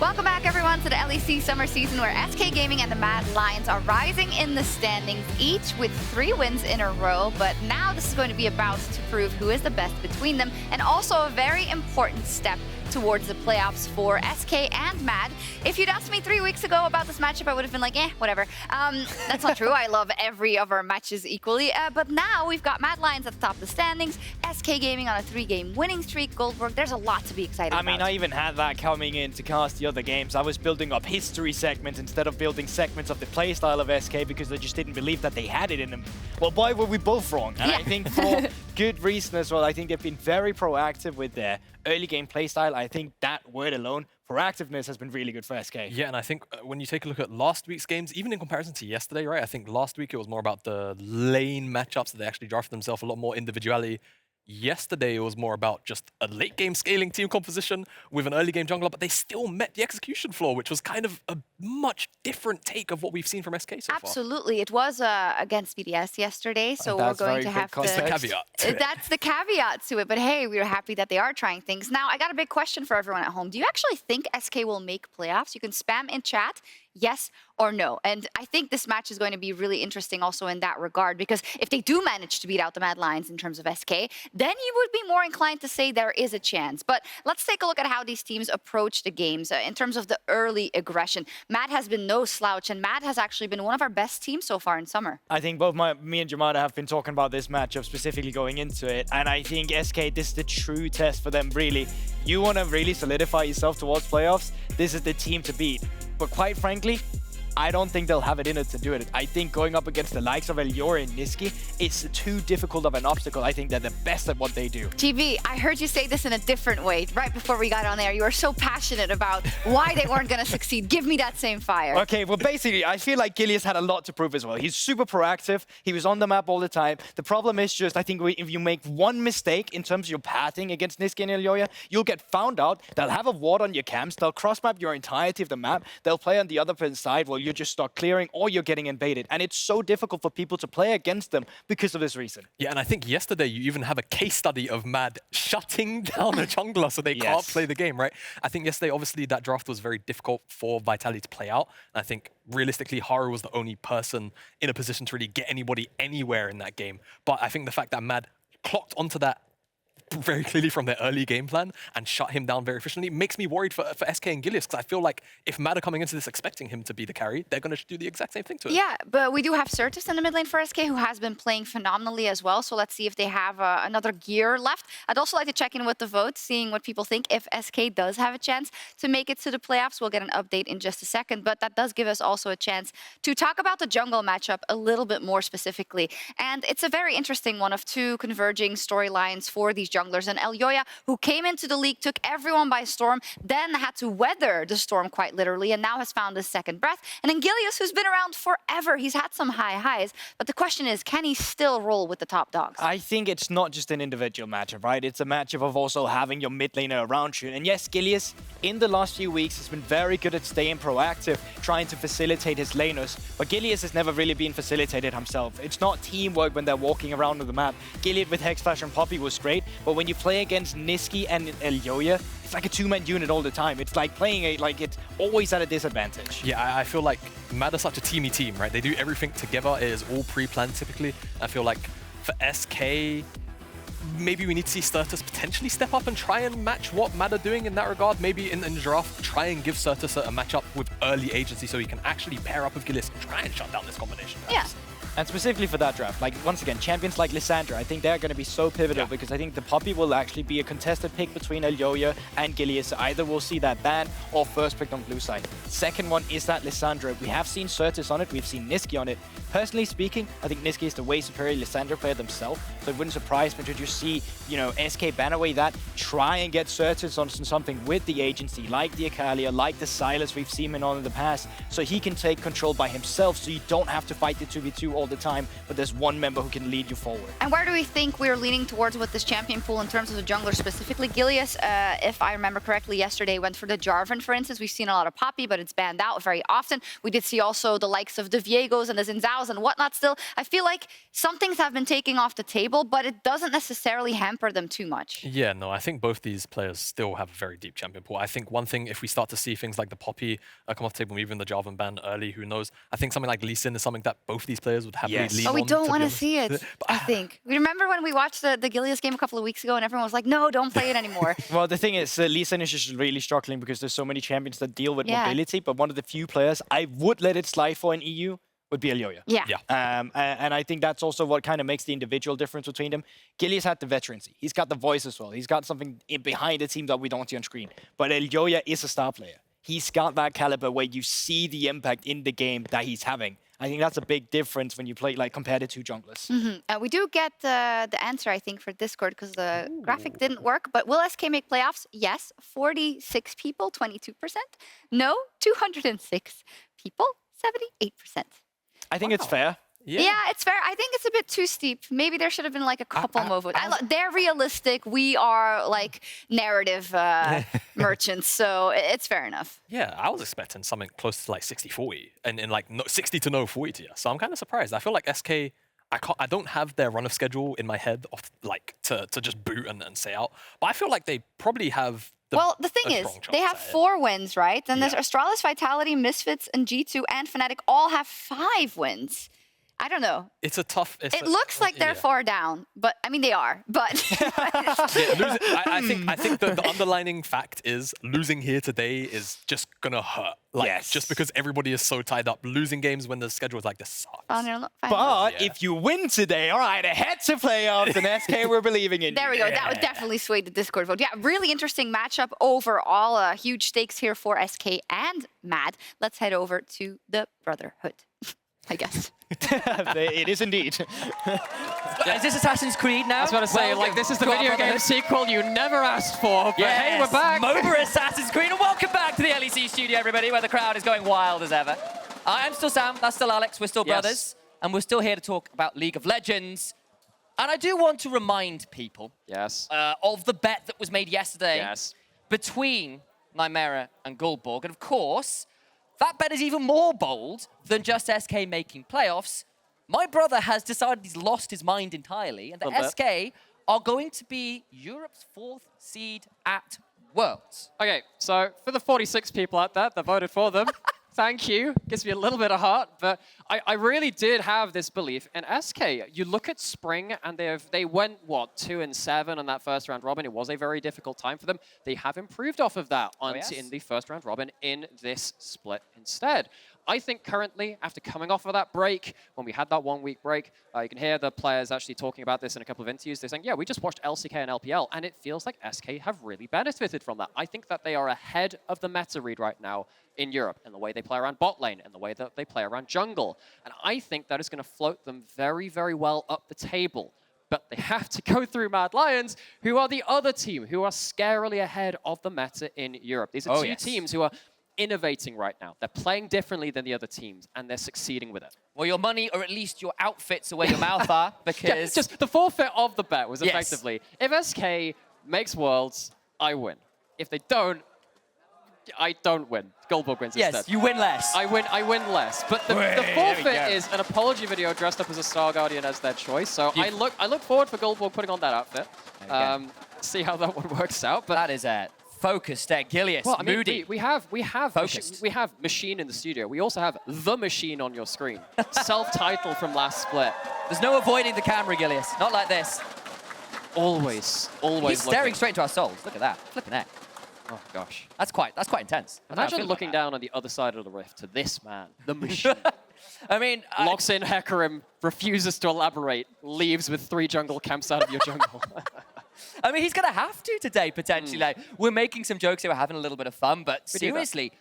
Welcome back, everyone, to the LEC Summer season where SK Gaming and the MAD Lions are rising in the standings, each with 3 wins in a row. But now this is going to be about to prove who is the best between them, and also a very important step towards the playoffs for SK and MAD. If you'd asked me 3 weeks ago about this matchup, I would have been like, whatever. That's not true. I love every of our matches equally. But now we've got MAD Lions at the top of the standings, SK Gaming on a 3-game winning streak, Guldborg. There's a lot to be excited about. I mean, I even had that coming in to cast the other games. I was building up history segments instead of building segments of the playstyle of SK because I just didn't believe that they had it in them. Well, why were we both wrong? And I think for good reason as well. I think they've been very proactive with their early game playstyle. I think that word alone, proactiveness, has been really good for SK. Yeah, and I think when you take a look at last week's games, even in comparison to yesterday, right? I think last week it was more about the lane matchups that they actually drafted themselves a lot more individuality. Yesterday, it was more about just a late-game scaling team composition with an early-game jungler, but they still met the execution floor, which was kind of a much different take of what we've seen from SK so far. Absolutely. It was against BDS yesterday, so we're going to have to... That's the caveat. That's the caveat to it, but hey, we're happy that they are trying things. Now, I got a big question for everyone at home. Do you actually think SK will make playoffs? You can spam in chat, yes or no. And I think this match is going to be really interesting also in that regard, because if they do manage to beat out the MAD Lions in terms of SK, then you would be more inclined to say there is a chance. But let's take a look at how these teams approach the games in terms of the early aggression. MAD has been no slouch, and MAD has actually been one of our best teams so far in Summer. I think both me and Jamada have been talking about this matchup specifically going into it, and I think SK, this is the true test for them, really. You want to really solidify yourself towards playoffs, this is the team to beat. But quite frankly, I don't think they'll have it in it to do it. I think going up against the likes of Elyoya and Nisqy, it's too difficult of an obstacle. I think they're the best at what they do. TV, I heard you say this in a different way right before we got on there. You were so passionate about why they weren't going to succeed. Give me that same fire. Okay, well, basically, I feel like Gilius had a lot to prove as well. He's super proactive. He was on the map all the time. The problem is just, I think if you make one mistake in terms of your pathing against Nisqy and Elyoya, you'll get found out. They'll have a ward on your camps. They'll cross-map your entirety of the map. They'll play on the other side while you're just start clearing or you're getting invaded. And it's so difficult for people to play against them because of this reason. Yeah, and I think yesterday you even have a case study of MAD shutting down a jungler so they can't play the game, right? I think yesterday, obviously, that draft was very difficult for Vitality to play out. And I think, realistically, Haru was the only person in a position to really get anybody anywhere in that game. But I think the fact that MAD clocked onto that very clearly from their early game plan and shut him down very efficiently makes me worried for SK and Gilius, because I feel like if MAD are coming into this expecting him to be the carry, they're going to do the exact same thing to him. Yeah, but we do have Sertuss in the mid lane for SK, who has been playing phenomenally as well. So let's see if they have another gear left. I'd also like to check in with the votes, seeing what people think. If SK does have a chance to make it to the playoffs, we'll get an update in just a second. But that does give us also a chance to talk about the jungle matchup a little bit more specifically. And it's a very interesting one of 2 converging storylines for these junglers. And Elyoya, who came into the league, took everyone by storm, then had to weather the storm quite literally, and now has found his second breath. And then Gilius, who's been around forever, he's had some high highs, but the question is, can he still roll with the top dogs? I think it's not just an individual matchup, right? It's a matchup of also having your mid laner around you. And yes, Gilius, in the last few weeks, has been very good at staying proactive, trying to facilitate his laners. But Gilius has never really been facilitated himself. It's not teamwork when they're walking around on the map. Gilius with Hexflash and Poppy was great, but when you play against Nisqy and Elyoya, it's like a 2-man unit all the time. It's like playing it's always at a disadvantage. Yeah, I feel like MAD are such a teamy team, right? They do everything together. It is all pre-planned typically. I feel like for SK, maybe we need to see Sertuss potentially step up and try and match what MAD are doing in that regard. Maybe in the draft, try and give Sertuss a matchup with early agency so he can actually pair up with Gilius and try and shut down this combination. Yeah. And specifically for that draft, like once again, champions like Lissandra, I think they're going to be so pivotal because I think the Poppy will actually be a contested pick between Elyoya and Gilius. Either we'll see that ban or first picked on blue side. Second one is that Lissandra. We have seen Sertuss on it, we've seen Nisqy on it. Personally speaking, I think Nisqy is the way superior Lissandra player themselves, so it wouldn't surprise me to just see, you know, SK ban away that, try and get Sertuss on something with the agency, like the Aphelios, like the Sylas we've seen him on in the past, so he can take control by himself, so you don't have to fight the 2v2 all all the time, but there's one member who can lead you forward. And where do we think we're leaning towards with this champion pool in terms of the jungler specifically? Gilius, if I remember correctly, yesterday went for the Jarvan, for instance. We've seen a lot of Poppy, but it's banned out very often. We did see also the likes of the Viegos and the Zinzaos and whatnot still. I feel like some things have been taken off the table, but it doesn't necessarily hamper them too much. Yeah, no, I think both these players still have a very deep champion pool. I think one thing, if we start to see things like the Poppy come off the table, even the Jarvan ban early, who knows? I think something like Lee Sin is something that both these players would happily lean on. But we don't want to honest. see it, I think. We remember when we watched the Gilius game a couple of weeks ago and everyone was like, no, don't play it anymore. Well, the thing is, Lee Sin is just really struggling because there's so many champions that deal with mobility, but one of the few players I would let it slide for in EU would be Elyoya. Yeah. And I think that's also what kind of makes the individual difference between them. Gilius had the veterancy. He's got the voice as well. He's got something behind the team that we don't see on screen. But Elyoya is a star player. He's got that caliber where you see the impact in the game that he's having. I think that's a big difference when you play, like, compare the two junglers. We do get the answer, I think, for Discord because the graphic didn't work. But will SK make playoffs? Yes. 46 people, 22%. No, 206 people, 78%. I think it's fair. Yeah, it's fair. I think it's a bit too steep. Maybe there should have been like a couple more votes. They're realistic. We are like narrative merchants, so it's fair enough. Yeah, I was expecting something close to like 60-40 and in like 60 to no 40 tier. So I'm kind of surprised. I feel like SK, I don't have their run of schedule in my head of like to just boot and say out. But I feel like they probably have the thing is, they have 4 wins, right? And there's Astralis, Vitality, Misfits, and G2 and Fnatic all have 5 wins. I don't know. It's a tough... It looks like they're far down, but I mean, they are, but... I think the underlining fact is losing here today is just going to hurt. Like, just because everybody is so tied up. Losing games when the schedule is like this sucks. But if you win today, all right, ahead to playoffs, and SK, we're believing in you. There we go. That would definitely sway the Discord vote. Yeah, really interesting matchup overall. Huge stakes here for SK and MAD. Let's head over to the Brotherhood, I guess. It is indeed. Is this Assassin's Creed now? I was about to say, like, this is the video game sequel you never asked for, but hey, we're back. MOBA Assassin's Creed, and welcome back to the LEC studio, everybody, where the crowd is going wild as ever. I'm still Sam, that's still Alex, we're still brothers, and we're still here to talk about League of Legends. And I do want to remind people of the bet that was made yesterday between Nymaera and Guldborg, and of course, that bet is even more bold than just SK making playoffs. My brother has decided he's lost his mind entirely, and the SK are going to be Europe's 4th seed at Worlds. Okay, so for the 46 people out there that voted for them, thank you. Gives me a little bit of heart, but I really did have this belief in SK. You look at Spring, and they went, what, 2-7 on that first round robin. It was a very difficult time for them. They have improved off of that in the first round robin in this split instead. I think currently, after coming off of that break, when we had that 1-week break, you can hear the players actually talking about this in a couple of interviews. They're saying, yeah, we just watched LCK and LPL, and it feels like SK have really benefited from that. I think that they are ahead of the meta read right now in Europe, in the way they play around bot lane, in the way that they play around jungle. And I think that is going to float them very, very well up the table. But they have to go through MAD Lions, who are the other team, who are scarily ahead of the meta in Europe. These are two teams who are innovating right now. They're playing differently than the other teams, and they're succeeding with it. Well, your money, or at least your outfits, are where your mouth are, because... just the forfeit of the bet was effectively, if SK makes Worlds, I win. If they don't, I don't win. Guldborg wins instead. Yes, you win less. I win less. But the forfeit is an apology video dressed up as a Star Guardian as their choice. So I look forward for Guldborg putting on that outfit. See how that one works out. But that is it. Focused there, Gilius, well, I mean, Moody. we have Machine in the studio. We also have the Machine on your screen. Self-titled from last split. There's no avoiding the camera, Gilius. Not like this. Always He's staring straight into our souls. Look at that. Flipping heck. Oh gosh. That's quite intense. Imagine looking down on the other side of the rift to this man, the Machine. I mean, locks in Hecarim, refuses to elaborate, leaves with 3 jungle camps out of your jungle. I mean, he's going to have to today, potentially. Like, we're making some jokes here, we're having a little bit of fun, but seriously,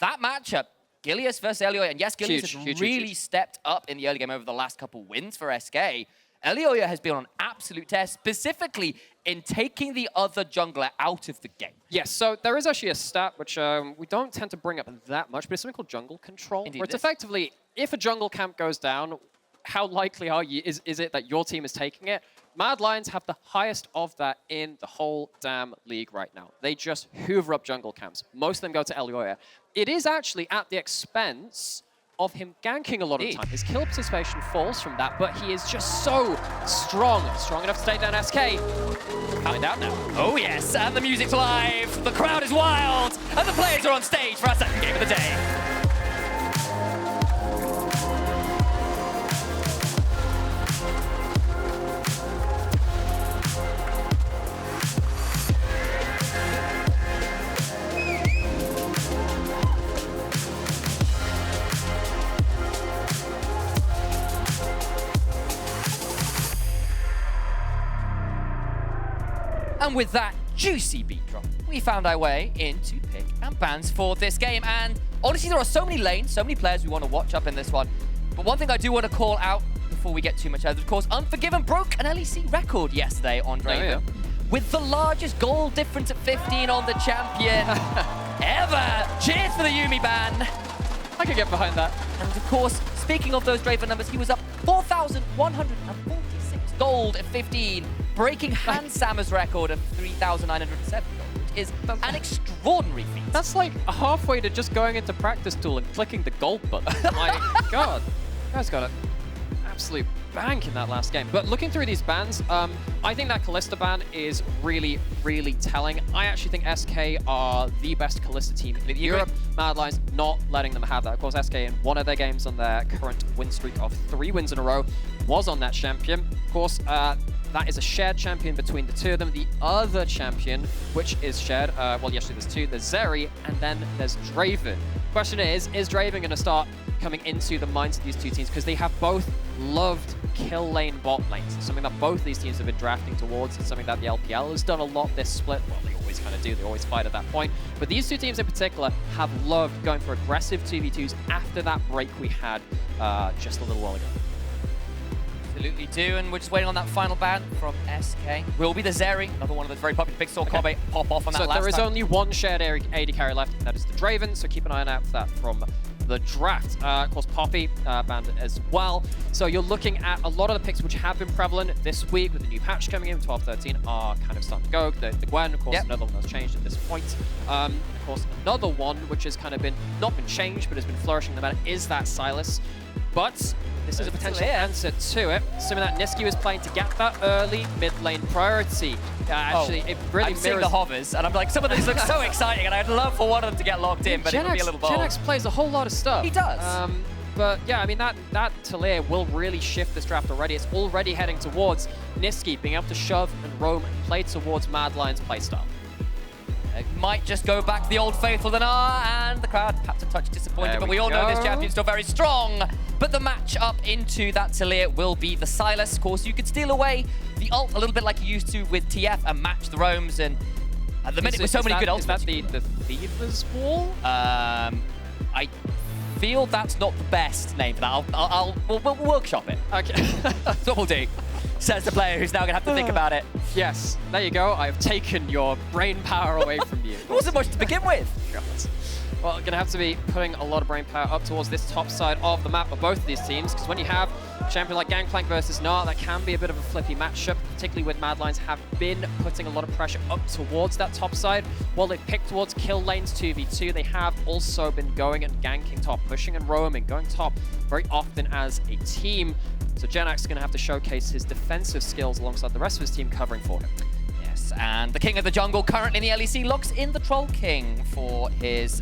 that matchup, Gilius versus Elyoya, and yes, Gilius has really stepped up in the early game over the last couple wins for SK. Elyoya has been on absolute test, specifically in taking the other jungler out of the game. Yes, so there is actually a stat which we don't tend to bring up that much, but it's something called jungle control, where it's effectively, if a jungle camp goes down, how likely is it that your team is taking it? Mad Lions have the highest of that in the whole damn league right now. They just hoover up jungle camps. Most of them go to Elyoya. It is actually at the expense of him ganking a lot of the time. His kill participation falls from that, but he is just so strong. Strong enough to take down SK. Coming down now. Oh yes, and the music's live, the crowd is wild, and the players are on stage for our second game of the day. And with that juicy beat drop, we found our way into pick and bans for this game. And honestly, there are so many lanes, so many players we want to watch up in this one. But one thing I do want to call out before we get too much out, of course, Unforgiven broke an LEC record yesterday on Draven. With the largest goal difference at 15 on the champion ever. Cheers for the Yuumi ban. I could get behind that. And of course, speaking of those Draven numbers, he was up 4,146 gold at 15, breaking Hans Sammer's record of 3,907 gold, which is an extraordinary feat. That's like halfway to just going into practice tool and clicking the gold button. My God, you guys got an absolute bank in that last game. But looking through these bans, I think that Kalista ban is really, really telling. I actually think SK are the best Kalista team in Europe. Mad Lions not letting them have that. Of course, SK in one of their games on their current win streak of 3 wins in a row was on that champion. Of course, that is a shared champion between the two of them. The other champion, which is shared, well, actually there's 2. There's Zeri, and then there's Draven. Question is Draven going to start coming into the minds of these two teams? Because they have both loved kill lane bot lanes. It's something that both these teams have been drafting towards. It's something that the LPL has done a lot this split. Well, they always kind of do. They always fight at that point. But these two teams in particular have loved going for aggressive 2v2s after that break we had just a little while ago. Absolutely do, and we're just waiting on that final ban from SK. Will be the Zeri, another one of those very popular picks. Saw Kobe pop off on that last time. So there is only one shared AD carry left, that is the Draven, so keep an eye out for that from the draft. Of course, Poppy banned as well. So you're looking at a lot of the picks which have been prevalent this week with the new patch coming in, 12-13, are kind of starting to go. The Gwen, of course, another one that's changed at this point. Of course, another one which has kind of not been changed, but has been flourishing in the meta is that Sylas. But this is a potential answer to it. Assuming that Nisqy was playing to get that early mid lane priority. Actually, it really I'm seeing the hovers, and I'm like, some of these look so exciting, and I'd love for one of them to get locked in, but it would be a little bold. Gen plays a whole lot of stuff. He does. But yeah, I mean, that Taliyah will really shift this draft already. It's already heading towards Nisqy being able to shove and roam and play towards Mad Lions' playstyle. It might just go back to the old faithful Gnar, and the crowd perhaps a touch disappointed, but we all know this champion's still very strong. But the match up into that Taliyah will be the Sylas. Of course, you could steal away the ult a little bit like you used to with TF and match the roams, and at the minute with so many good ults. Is that the Thieves Wall? I feel that's not the best name for that. We'll workshop it. Okay. That's what we'll do. Says the player who's now going to have to think about it. Yes, there you go. I have taken your brain power away from you. It wasn't much to begin with. God. Well, going to have to be putting a lot of brain power up towards this top side of the map of both of these teams, because when you have a champion like Gangplank versus Gnar, that can be a bit of a flippy matchup, particularly with Mad Lions have been putting a lot of pressure up towards that top side. While they pick towards kill lanes 2v2, they have also been going and ganking top, pushing and roaming, going top very often as a team. So Jenax is going to have to showcase his defensive skills alongside the rest of his team covering for him. Yes, and the King of the Jungle currently in the LEC locks in the Troll King for his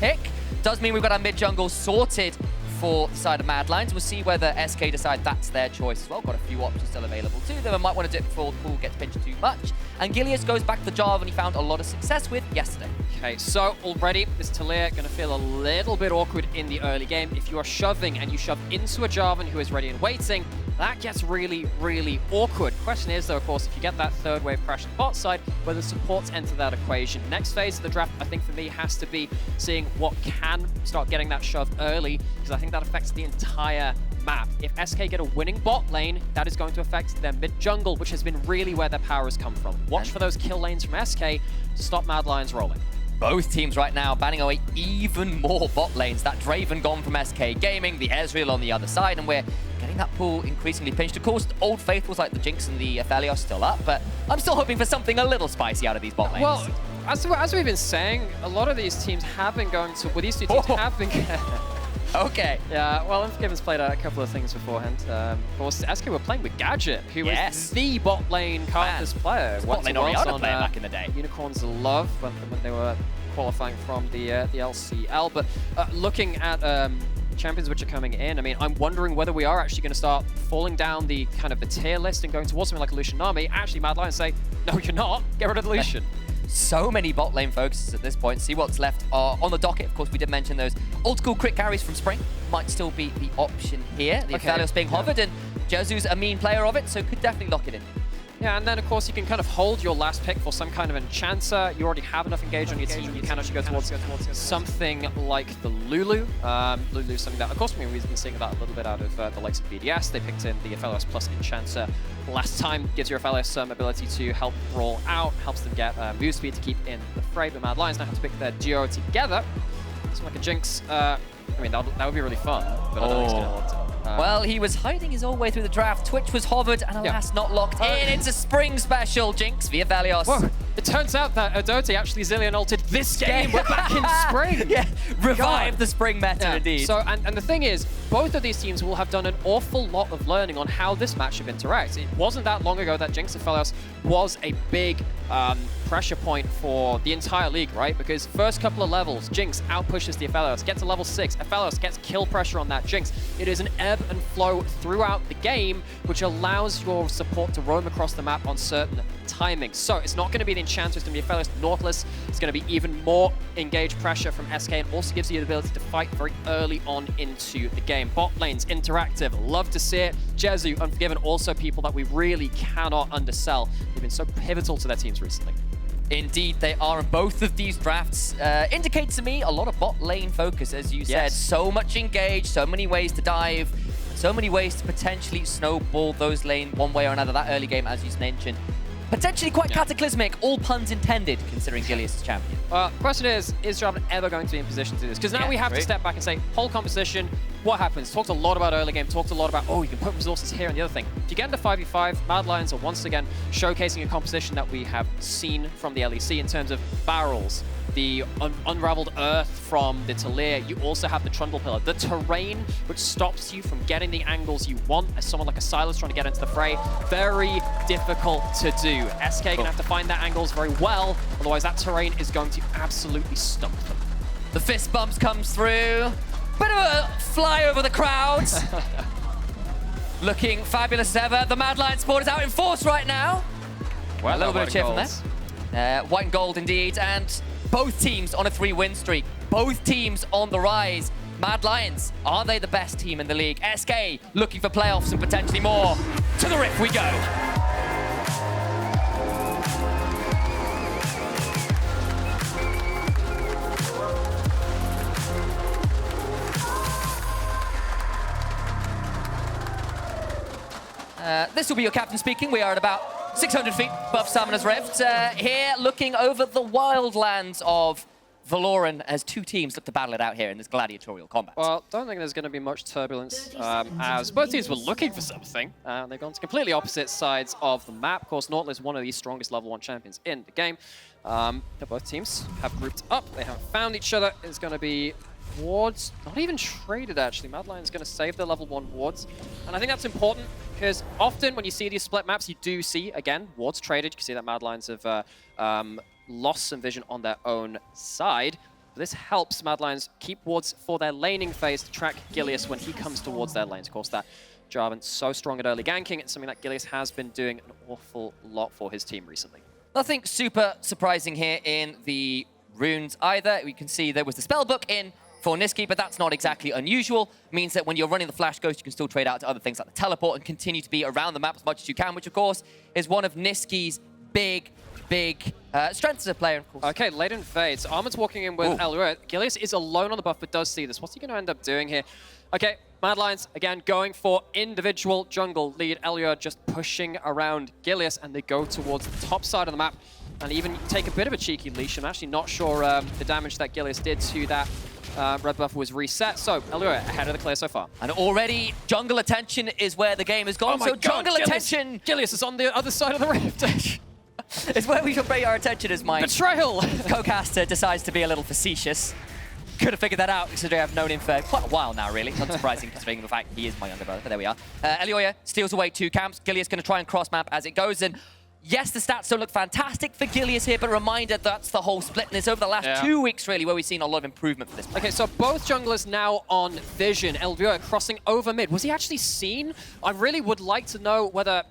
pick. Does mean we've got our mid-jungle sorted for the side of Mad Lions. We'll see whether SK decide that's their choice as well. Got a few options still available to them. I might want to do it before the pool gets pinched too much. And Gilius goes back to the Jarvan he found a lot of success with yesterday. Okay, so already this Taliyah going to feel a little bit awkward in the early game. If you are shoving and you shove into a Jarvan who is ready and waiting, that gets really, really awkward. Question is, though, of course, if you get that third wave crash on the bot side, whether supports enter that equation. Next phase of the draft, I think for me, has to be seeing what can start getting that shove early, because I think that affects the entire map. If SK get a winning bot lane, that is going to affect their mid-jungle, which has been really where their power has come from. Watch for those kill lanes from SK to stop Mad Lions rolling. Both teams right now banning away even more bot lanes. That Draven gone from SK Gaming, the Ezreal on the other side, and we're getting that pool increasingly pinched. Of course, old faithfuls like the Jinx and the Aphelios still up, but I'm still hoping for something a little spicy out of these bot lanes. Well, as we've been saying, a lot of these teams have been going to... Well, these two teams have been... Okay. Yeah, well, Unforgiven's played a couple of things beforehand. Of course, SK were playing with Gadget, who is the bot lane Karthus player. Bot lane Orianna player back in the day. Unicorns Love when they were qualifying from the LCL. But looking at champions which are coming in, I mean, I'm wondering whether we are actually going to start falling down the kind of the tier list and going towards something like a Lucian Nami. Actually, Mad Lions say, no, you're not. Get rid of the Lucian. So many bot lane focuses at this point. See what's left on the docket. Of course, we did mention those old school crit carries from Spring. Might still be the option here. The Aphelios being hovered, and Jezu's a mean player of it, so could definitely lock it in. Yeah, and then of course you can kind of hold your last pick for some kind of enchanter. You already have enough engage on your team. You can actually go towards something like the Lulu. Lulu's something that, of course, we've been seeing that a little bit out of the likes of BDS. They picked in the Aphelios plus enchanter last time. Gives your Aphelios some ability to help roll out, helps them get move speed to keep in the fray. But Mad Lions now have to pick their duo together. Something like a Jinx. I mean, that would be really fun, but I don't think it's going to hold it. Well, he was hiding his whole way through the draft. Twitch was hovered, and alas, not locked in. It's a Spring special. Jinx via Aphelios. Whoa. It turns out that Adote actually Zillion ulted this game. We're back in Spring. Yeah, revived the Spring meta indeed. So, and the thing is, both of these teams will have done an awful lot of learning on how this matchup interacts. It wasn't that long ago that Jinx Aphelios was a big pressure point for the entire league, right? Because first couple of levels, Jinx outpushes the Aphelios, gets to level 6, Aphelios gets kill pressure on that Jinx. It is an ebb and flow throughout the game, which allows your support to roam across the map on certain timings. So it's not going to be the Enchanter, it's going to be Aphelios. Nautilus is going to be even more engaged pressure from SK, and also gives you the ability to fight very early on into the game. Bot lanes, interactive, love to see it. Jezu, Unforgiven, also people that we really cannot undersell. They've been so pivotal to their teams recently. Indeed, they are. And both of these drafts indicate to me a lot of bot lane focus, as you said. So much engage, so many ways to dive, so many ways to potentially snowball those lane one way or another. That early game, as you mentioned, potentially quite cataclysmic, all puns intended, considering Gilius is champion. The question is Jarvan ever going to be in position to do this? Because now we have to step back and say, whole composition, what happens? Talked a lot about early game, talked a lot about, oh, you can put resources here and the other thing. If you get into 5v5, Mad Lions are once again showcasing a composition that we have seen from the LEC in terms of barrels, the unraveled earth from the Taliyah. You also have the Trundle pillar, the terrain which stops you from getting the angles you want as someone like a Sylas trying to get into the fray. Very difficult to do. SK gonna have to find that angles very well, otherwise that terrain is going to absolutely stump them. The fist bumps comes through. Bit of a fly over the crowds. Looking fabulous as ever. The Mad Lions sport is out in force right now. Well, a little bit of cheer from there. White and gold indeed, and both teams on a 3-win streak. Both teams on the rise. Mad Lions, are they the best team in the league? SK looking for playoffs and potentially more. To the Rift we go. This will be your captain speaking. We are at about 600 feet above Summoner's Rift. Here, looking over the wildlands of Valoran as two teams look to battle it out here in this gladiatorial combat. Well, don't think there's going to be much turbulence as both teams were looking for something. They've gone to completely opposite sides of the map. Of course, Nautilus is one of the strongest level 1 champions in the game. Both teams have grouped up. They haven't found each other. It's going to be wards, not even traded actually. Mad Lions going to save their level 1 wards. And I think that's important because often when you see these split maps, you do see, again, wards traded. You can see that Mad Lions have lost some vision on their own side. But this helps Mad Lions keep wards for their laning phase to track Gilius when he comes towards their lanes. Of course, that Jarvan so strong at early ganking. It's something that Gilius has been doing an awful lot for his team recently. Nothing super surprising here in the runes either. We can see there was the spellbook in for Nisqy, but that's not exactly unusual. Means that when you're running the Flash Ghost, you can still trade out to other things like the teleport and continue to be around the map as much as you can, which of course is one of Nisqy's big strengths as a player, of course. Okay, late invades. Armut's walking in with Elyoya. Gilius is alone on the buff, but does see this. What's he going to end up doing here? Okay, Mad Lions, again, going for individual jungle lead. Elyoya just pushing around Gilius, and they go towards the top side of the map and even take a bit of a cheeky leash. I'm actually not sure the damage that Gilius did to that red buff was reset. So Elyoya ahead of the clear so far. And already jungle attention is where the game has gone. Oh my so God, jungle Gilius. attention Gilius is on the other side of the rift. is where we should pay our attention as my Betrayal! co-caster decides to be a little facetious. Could have figured that out considering I've known him for quite a while now, really. Not surprising considering the fact he is my younger brother, but there we are. Elyoya steals away 2 camps. Gilius going to try and cross-map as it goes. And yes, the stats don't look fantastic for Gilius here, but a reminder that's the whole split. And it's over the last 2 weeks, really, where we've seen a lot of improvement for this player. Okay, so both junglers now on vision. Elyoya crossing over mid. Was he actually seen? I really would like to know whether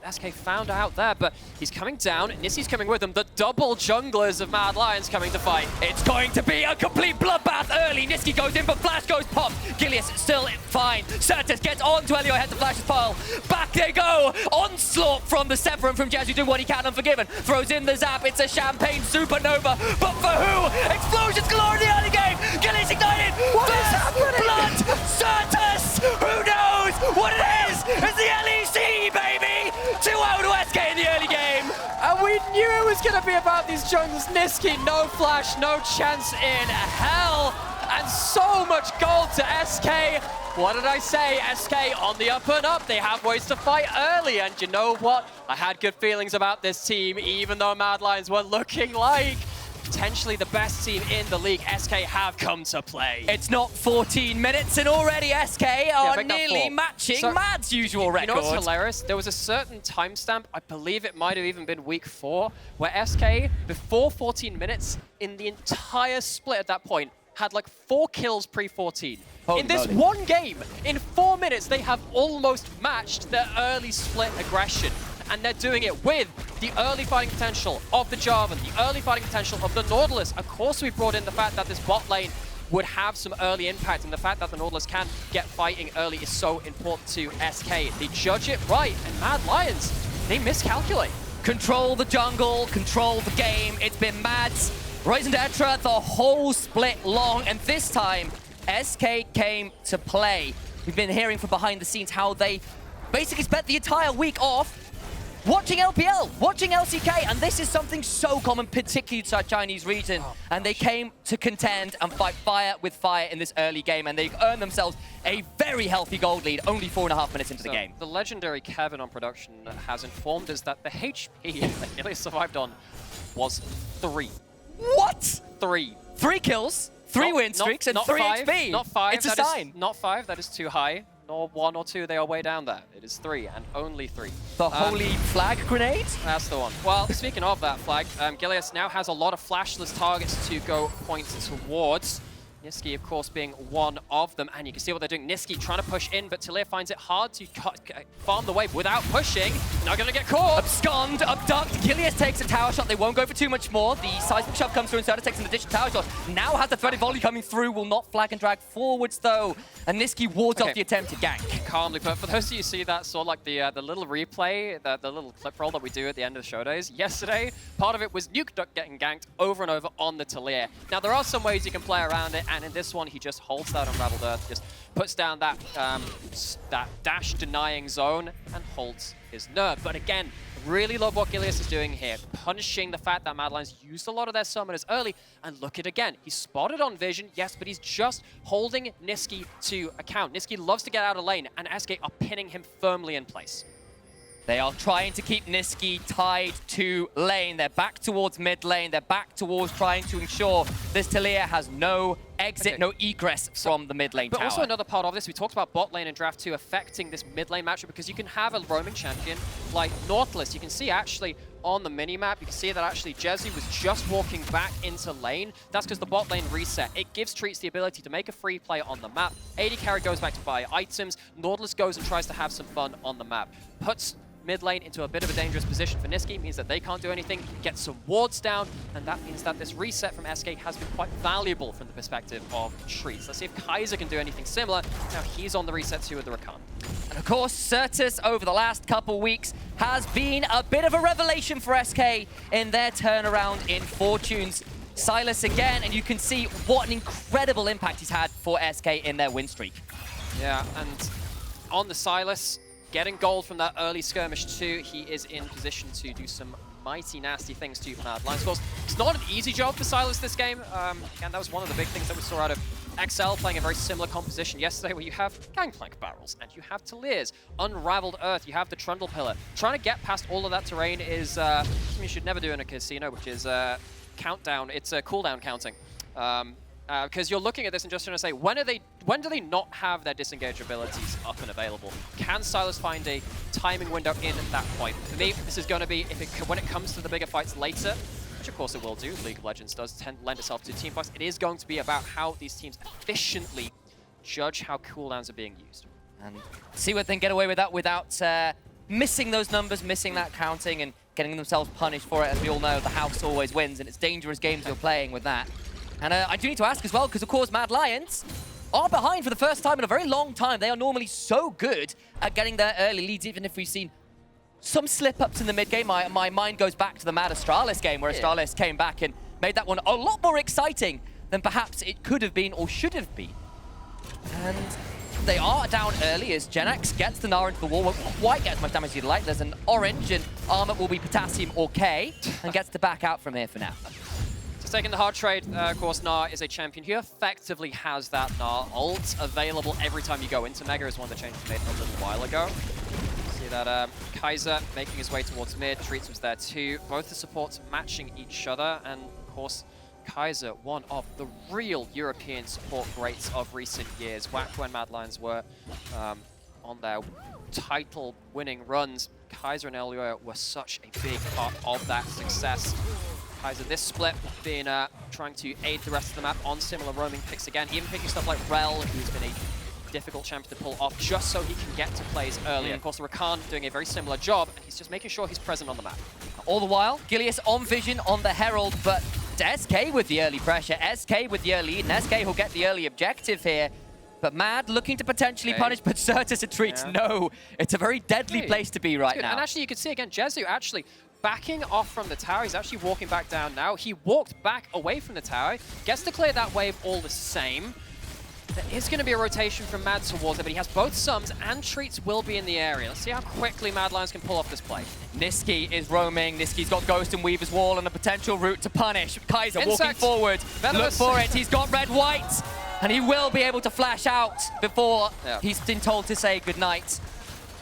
SK found out there, but he's coming down. Nisqy's coming with him. The double junglers of Mad Lions coming to fight. It's going to be a complete bloodbath early. Nisqy goes in, but flash goes pop. Gilius still fine. Sertuss gets on to Elyoya, heads the flash's pile. Back they go. Onslaught from the Severin from Jezu, doing what he can, Unforgiven. Throws in the zap. It's a champagne supernova. But for who? Explosions galore in the early game. Gilius ignited. What is happening? Blood. Sertuss. Who knows what it is? It's the LEC, baby. 2-0 to SK in the early game. And we knew it was going to be about these junglers. Nisqy, no flash, no chance in hell. And so much gold to SK. What did I say? SK on the up and up. They have ways to fight early. And you know what? I had good feelings about this team, even though Mad Lions were looking like potentially the best team in the league. SK have come to play. It's not 14 minutes and already SK are nearly matching Mad's usual record. You know what's hilarious? There was a certain timestamp, I believe it might have even been week 4, where SK, before 14 minutes, in the entire split at that point, had like 4 kills pre-14. In this one game, in 4 minutes, they have almost matched their early split aggression. And they're doing it with the early fighting potential of the Jarvan, the early fighting potential of the Nautilus. Of course, we brought in the fact that this bot lane would have some early impact, and the fact that the Nautilus can get fighting early is so important to SK. They judge it right, and Mad Lions, they miscalculate. Control the jungle, control the game. It's been Mad's Ryzen to Etra the whole split long, and this time, SK came to play. We've been hearing from behind the scenes how they basically spent the entire week off watching LPL, watching LCK, and this is something so common, particularly to our Chinese region. And they came to contend and fight fire with fire in this early game, and they've earned themselves a very healthy gold lead, only 4.5 minutes into the game. The legendary Kevin on production has informed us that the HP that Gilius survived on was 3. What? 3. 3 kills, 3 win streaks, and 3 5, HP. Not 5. It's a sign. Not 5, that is too high. Nor 1 or 2, they are way down there. It is 3, and only 3. The holy flag grenade? That's the one. Well, speaking of that flag, Gilius now has a lot of flashless targets to go point towards. Nisqy, of course, being one of them, and you can see what they're doing. Nisqy trying to push in, but Taliyah finds it hard to farm the wave without pushing. Not going to get caught. Abscond, abduct. Gilius takes a tower shot. They won't go for too much more. The seismic shove comes through, and Sertuss takes an additional tower shot. Now has the threaded volley coming through. Will not flag and drag forwards, though. And Nisqy wards off the attempted gank. Calmly, but for those of you see that, saw like the little replay, the little clip roll that we do at the end of the show days, yesterday, part of it was Nuke Duck getting ganked over and over on the Taliyah. Now, there are some ways you can play around it, and in this one, he just holds that Unraveled Earth, just puts down that, that dash-denying zone, and holds his nerve. But again, really love what Gilius is doing here, punishing the fact that Mad Lions used a lot of their summoners early, and look at again. He's spotted on vision, yes, but he's just holding Nisqy to account. Nisqy loves to get out of lane, and SK are pinning him firmly in place. They are trying to keep Nisqy tied to lane. They're back towards mid lane. They're back towards trying to ensure this Taliyah has no exit, no egress from the mid lane tower. But also another part of this, we talked about bot lane and draft 2 affecting this mid lane matchup, because you can have a roaming champion like Nautilus. You can see actually on the mini-map, you can see that actually Jezu was just walking back into lane. That's because the bot lane reset. It gives Treatz the ability to make a free play on the map. AD carry goes back to buy items. Nautilus goes and tries to have some fun on the map. Puts mid lane into a bit of a dangerous position for Nisqy, means that they can't do anything, gets some wards down, and that means that this reset from SK has been quite valuable from the perspective of Treatz. Let's see if Kaiser can do anything similar. Now he's on the reset too with the Rakan. And of course, Sertuss over the last couple weeks has been a bit of a revelation for SK in their turnaround in fortunes. Sylas again, and you can see what an incredible impact he's had for SK in their win streak. Yeah, and on the Sylas, getting gold from that early skirmish too, he is in position to do some mighty nasty things to MAD Lions. Of course, it's not an easy job for Sylas this game. Again, that was one of the big things that we saw out of XL playing a very similar composition yesterday, where you have Gangplank barrels and you have Taliyahs, Unraveled Earth, you have the Trundle pillar. Trying to get past all of that terrain is something you should never do in a casino, which is countdown. It's cooldown counting. Because you're looking at this and just trying to say, when do they not have their disengage abilities up and available? Can Sylas find a timing window in at that point? For me, this is going to be, when it comes to the bigger fights later, which of course it will do, League of Legends does lend itself to team fights, it is going to be about how these teams efficiently judge how cooldowns are being used. And see what they can get away with that without missing those numbers, missing that counting, and getting themselves punished for it. As we all know, the house always wins, and it's dangerous games you're playing with that. And I do need to ask as well, because of course MAD Lions are behind for the first time in a very long time. They are normally so good at getting their early leads, even if we've seen some slip-ups in the mid-game. My mind goes back to the MAD Astralis game, where Astralis came back and made that one a lot more exciting than perhaps it could have been or should have been. And they are down early as Jenax gets the Gnar into the wall. Won't quite get as much damage as you'd like. There's an orange, and Armut will be potassium or K, and gets to back out from here for now. Taking the hard trade, of course, Gnar is a champion who effectively has that Gnar ult available every time you go into Mega, is one of the changes made a little while ago. See that Kaiser making his way towards mid, Treatz was there too. Both the supports matching each other, and of course, Kaiser, one of the real European support greats of recent years. Back when MAD Lions were on their title-winning runs, Kaiser and Elyoya were such a big part of that success. Kaiser this split being trying to aid the rest of the map on similar roaming picks again, even picking stuff like Rel, who's been a difficult champion to pull off just so he can get to plays early. And of course, Rakan doing a very similar job, and he's just making sure he's present on the map. All the while, Gilius on vision on the Herald, but it's SK with the early pressure, SK with the early lead, and SK will get the early objective here. But MAD looking to potentially punish, but Sertuss and Treatz, no. It's a very deadly place to be right now. And actually, you can see again, Jezu actually backing off from the tower. He's actually walking back down now. He walked back away from the tower, gets to clear that wave all the same. There is going to be a rotation from MAD towards it, but he has both Sums and Treatz will be in the area. Let's see how quickly MAD Lions can pull off this play. Nisqy is roaming. Nisqy's got Ghost and Weaver's Wall and a potential route to punish. Kaiser walking forward. Look for it. He's got red-white, and he will be able to flash out before he's been told to say goodnight.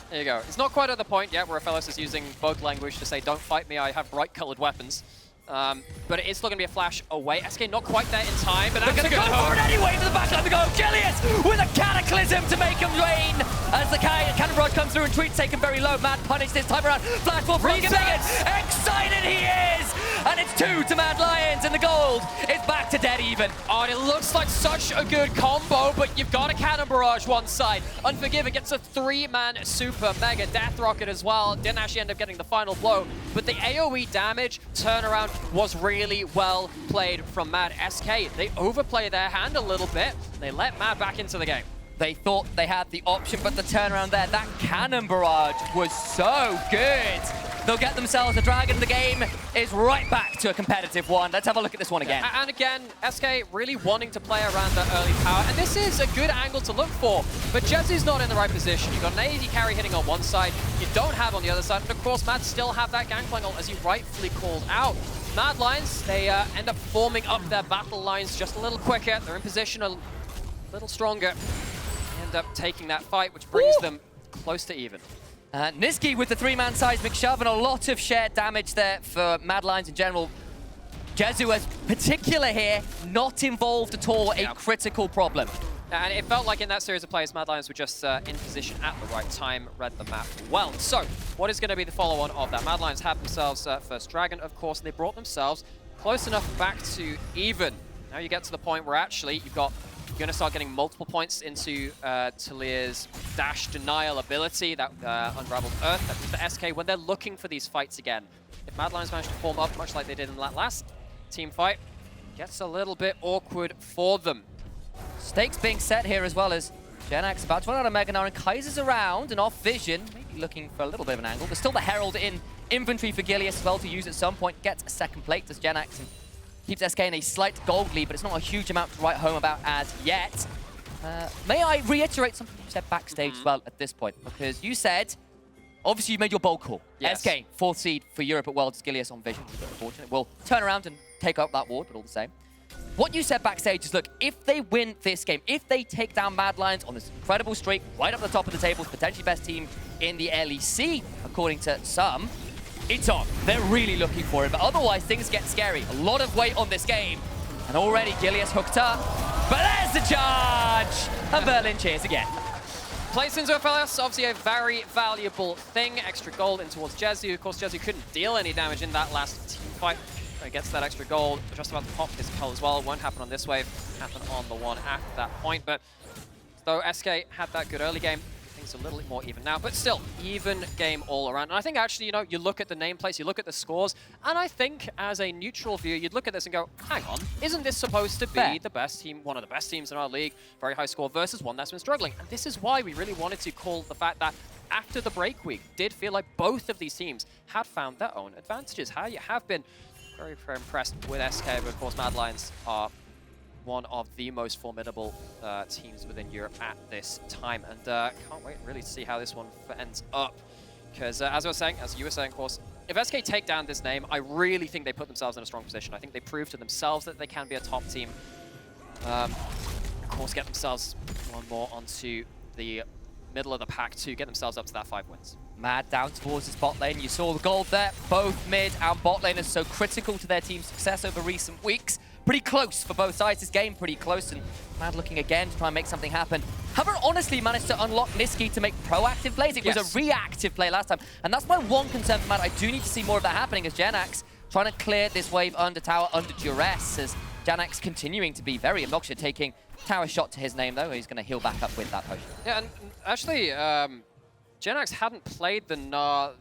There you go. It's not quite at the point yet where Aphelios is using bug language to say, don't fight me, I have bright-colored weapons. But it is still going to be a flash away. SK not quite there in time, but they're going to go for it anyway for the backline to go. Gilius with a cataclysm to make him rain as the cannon barrage comes through, and Treatz taken very low. MAD punished this time around. Flash for Megan. Excited he is! And it's 2 to MAD Lions, and the gold is back to dead even. Oh, and it looks like such a good combo, but you've got a cannon barrage one side. Unforgiven gets a 3-man super mega death rocket as well. Didn't actually end up getting the final blow, but the AoE damage turnaround was really well played from MAD. SK, they overplay their hand a little bit. They let MAD back into the game. They thought they had the option, but the turnaround there, that cannon barrage was so good. They'll get themselves a dragon. The game is right back to a competitive one. Let's have a look at this one again. And again, SK really wanting to play around that early power. And this is a good angle to look for. But Jezu's not in the right position. You've got an AD carry hitting on one side. You don't have on the other side. And of course, MAD still have that Gangplank ult, as you rightfully called out. MAD Lions, they end up forming up their battle lines just a little quicker. They're in position a little stronger. They end up taking that fight, which brings them close to even. Nisqy with the 3-man seismic shove, and a lot of shared damage there for MAD Lions in general. Jezu as particular here, not involved at all, a critical problem. And it felt like in that series of plays, MAD Lions were just in position at the right time, read the map well. So, what is going to be the follow-on of that? MAD Lions have themselves first dragon, of course, and they brought themselves close enough back to even. Now you get to the point where actually you're going to start getting multiple points into Taliyah's dash denial ability, that Unraveled Earth, that was for SK when they're looking for these fights again. If MAD Lions manage to form up much like they did in that last team fight, gets a little bit awkward for them. Stakes being set here as well as Jenax about to run out of Mega Gnar, and Kaiser's around and off vision, maybe looking for a little bit of an angle. There's still the Herald in inventory for Gilius as well to use at some point. Gets a second plate as Jenax and keeps SK in a slight gold lead, but it's not a huge amount to write home about as yet. May I reiterate something you said backstage as well at this point? Because you said Obviously, you made your bold call. Yes. SK, 4th seed for Europe at Worlds, Gilius on Vision. It's a bit unfortunate. We'll turn around and take up that ward, but all the same. What you said backstage is, look, if they win this game, if they take down MAD Lions on this incredible streak, right up the top of the table, potentially best team in the LEC, according to some, it's on. They're really looking for it, but otherwise things get scary. A lot of weight on this game, and already Gilius hooked up, but there's the charge! And Berlin cheers again. Plays into Aphelios, obviously a very valuable thing. Extra gold in towards Jezu. Of course, Jezu couldn't deal any damage in that last team fight. So he gets that extra gold. Just about to pop his cull as well. Won't happen on this wave. Happen on the one after that point. But though SK had that good early game, things are a little bit more even now. But still, even game all around. And I think actually, you know, you look at the nameplates, you look at the scores, and I think as a neutral viewer, you'd look at this and go, hang on, isn't this supposed to be the best team, one of the best teams in our league, very high score versus one that's been struggling? And this is why we really wanted to call the fact that after the break week, did feel like both of these teams had found their own advantages. How you have been very, very impressed with SK, but of course MAD Lions are one of the most formidable teams within Europe at this time. And can't wait really to see how this one ends up. Because as you were saying, of course, if SK take down this name, I really think they put themselves in a strong position. I think they prove to themselves that they can be a top team. Of course, get themselves one more onto the middle of the pack to get themselves up to that 5 wins. MAD down towards his bot lane. You saw the gold there. Both mid and bot lane are so critical to their team's success over recent weeks. Pretty close for both sides. This game pretty close, and MAD looking again to try and make something happen. Haven't honestly managed to unlock Nisqy to make proactive plays. It was a reactive play last time, and that's my one concern for MAD. I do need to see more of that happening as Janax trying to clear this wave under tower, under duress, as Janax continuing to be very obnoxious, taking tower shot to his name though. He's going to heal back up with that potion. Yeah, and actually, Janax hadn't played the Gnar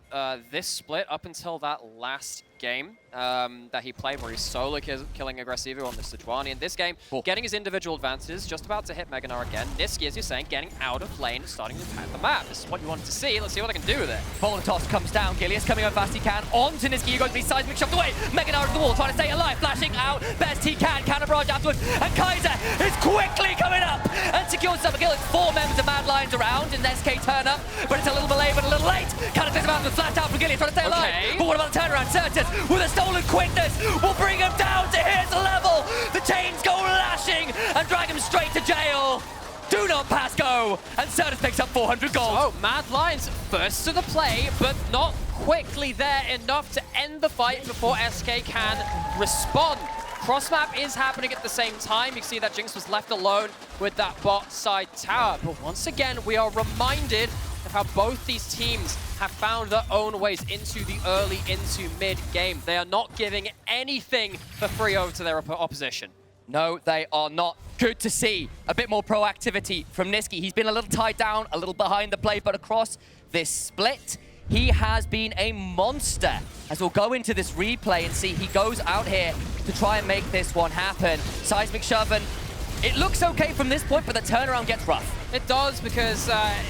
this split up until that last game that he played where he's solo killing Aggressivo on the Sejuani. In this game, getting his individual advances, just about to hit Mega Gnar again. Nisqy, as you're saying, getting out of lane, starting to pack the map. This is what you wanted to see. Let's see what they can do with it. Boulder toss comes down. Gilius coming over fast he can. On to Nisqy. Going to be seismic shoved away. Mega Gnar at the wall, trying to stay alive. Flashing out best he can. Counter barrage afterwards. And Kaiser is quickly coming up and secures some kill. It's 4 members of MAD Lions around in SK turn up, but it's a little belabored, a little late. Cataclysm out the flat out for Gilius, trying to stay alive. But what about the turnaround? Sertuss with a stolen quickness will bring him down to his level. The chains go lashing and drag him straight to jail. Do not pass go. And Sertuss picks up 400 gold. Oh, MAD Lions first to the play, but not quickly there enough to end the fight before SK can respond. Cross map is happening at the same time. You can see that Jinx was left alone with that bot side tower. But once again, we are reminded of how both these teams have found their own ways into the early, into mid game. They are not giving anything for free over to their opposition. No, they are not. Good to see a bit more proactivity from Nisqy. He's been a little tied down, a little behind the play, but across this split, he has been a monster. As we'll go into this replay and see, he goes out here to try and make this one happen. Seismic shoving. It looks okay from this point, but the turnaround gets rough. It does, because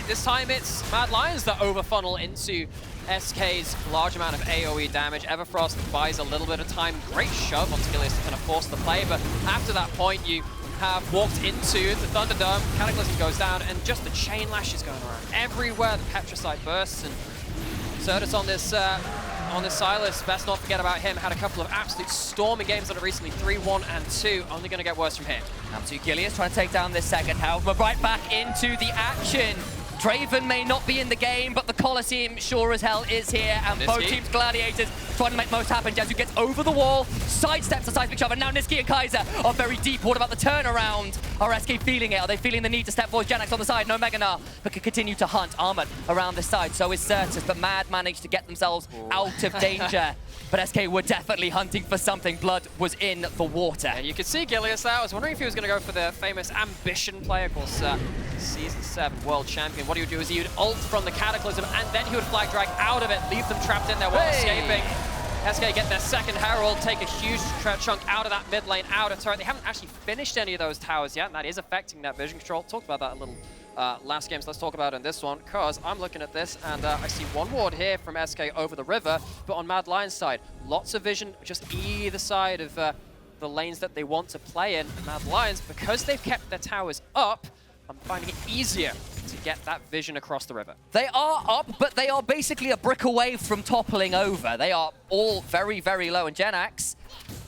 this time it's MAD Lions that overfunnel into SK's large amount of AoE damage. Everfrost buys a little bit of time. Great shove onto Gilius to kind of force the play, but after that point, you have walked into the Thunderdome. Cataclysm goes down, and just the chain lashes going around everywhere. The Petricite bursts, and Sertuss on this Sylas, best not forget about him, had a couple of absolute storming games that are recently 3-1 and 2. Only going to get worse from here. Now to Gilius trying to take down this second health, but right back into the action. Draven may not be in the game, but the Colosseum sure as hell is here, and both teams gladiators trying to make most happen. Jezu gets over the wall, sidesteps the seismic shove, and now Nisqy and Kaiser are very deep. What about the turnaround? Are SK feeling it? Are they feeling the need to step forward? Janax on the side, no Mega Gnar, but can continue to hunt. Armut around this side, so is Sertuss, but MAD managed to get themselves out of danger. But SK were definitely hunting for something. Blood was in the water. And you could see Gilius there. I was wondering if he was going to go for the famous ambition play. Of course, Season 7 world champion. What he would do is he would ult from the Cataclysm, and then he would flag drag out of it, leave them trapped in there while escaping. SK get their second Herald, take a huge chunk out of that mid lane, out of turret. They haven't actually finished any of those towers yet, and that is affecting that vision control. Talked about that a little last game, so let's talk about it in this one, because I'm looking at this, and I see one ward here from SK over the river, but on MAD Lions' side, lots of vision just either side of the lanes that they want to play in. MAD Lions, because they've kept their towers up, I'm finding it easier to get that vision across the river. They are up, but they are basically a brick away from toppling over. They are all very, very low. And Jenax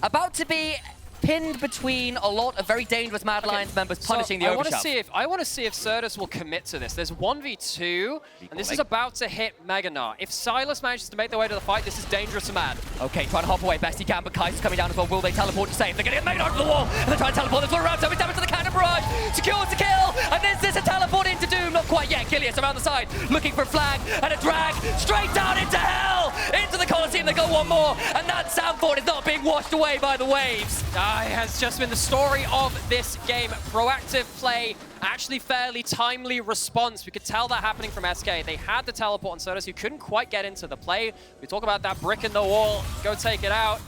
about to be pinned between a lot of very dangerous Mad Lions members punishing the overshove. I want to see if Sertuss will commit to this. There's 1v2, and this is about to hit Gnar. If Sylas manages to make their way to the fight, this is dangerous to Mad. Okay, trying to hop away best he can, but Kaiser's coming down as well. Will they teleport to save? They're going to get Gnar to the wall, and they're trying to teleport. They're going around, so he's damage to the cannon barrage. Secures the kill, and is this a teleport into Doom? Not quite yet. Gilius around the side, looking for a flag, and a drag straight down into hell! Into the Colosseum, they go one more, and that Sandford is not being washed away by the waves. It has just been the story of this game. Proactive play, actually fairly timely response. We could tell that happening from SK. They had the teleport on Sertuss, who couldn't quite get into the play. We talk about that brick in the wall. Go take it out.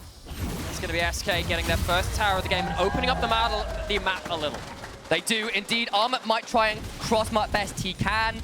It's going to be SK getting their first tower of the game and opening up the map a little. They do indeed. Armut might try and cross-map best he can,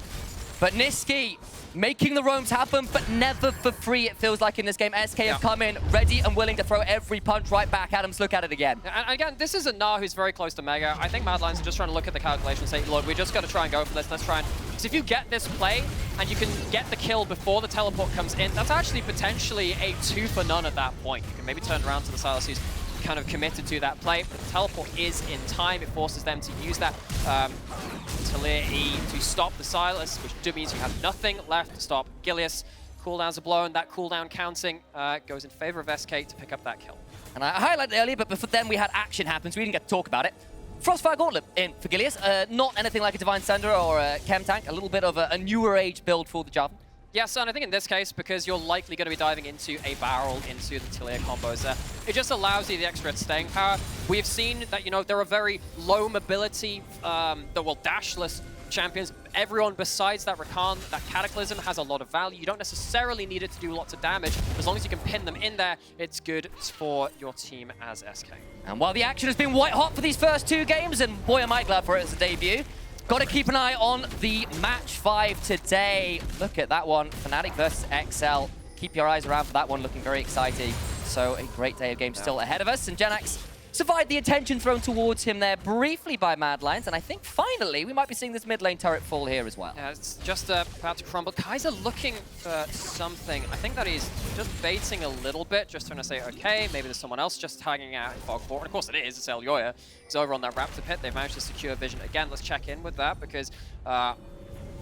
but Nisqy making the roams happen, but never for free, it feels like in this game. SK have come in ready and willing to throw every punch right back at him. Look at it again. And again, this is a Gnar who's very close to Mega. I think Mad Lions are just trying to look at the calculation and say, look, we just got to try and go for this. Let's try and... Because if you get this play and you can get the kill before the teleport comes in, that's actually potentially a 2 for none at that point. You can maybe turn around to the Sylas who's kind of committed to that play, but the teleport is in time. It forces them to use that Taliyah E to stop the Sylas, which means you have nothing left to stop Gilius. Cooldowns are blown. That cooldown counting goes in favor of SK to pick up that kill. And I highlighted it earlier, but before then we had action happen, so we didn't get to talk about it. Frostfire Gauntlet in for Gilius. Not anything like a Divine Sender or a Chem Tank, a little bit of a newer age build for the Jarvan. Yes, and I think in this case, because you're likely going to be diving into a barrel into the Taliyah combos there, it just allows you the extra staying power. We've seen that, you know, there are very low mobility, dashless champions. Everyone besides that Rakan, that Cataclysm has a lot of value. You don't necessarily need it to do lots of damage. As long as you can pin them in there, it's good for your team as SK. And while the action has been white hot for these first 2 games, and boy am I glad for it as a debut, got to keep an eye on the match 5 today. Look at that one, Fnatic versus XL. Keep your eyes around for that one, looking very exciting. So a great day of games still ahead of us, and Jenax survived the attention thrown towards him there briefly by Mad Lions, and I think finally we might be seeing this mid lane turret fall here as well. Yeah, it's just about to crumble. Kaiser looking for something. I think that he's just baiting a little bit, just trying to say, okay, maybe there's someone else just hanging out in Fog 4. And of course it is, it's Elyoya. He's over on that Raptor pit. They've managed to secure vision. Again, let's check in with that because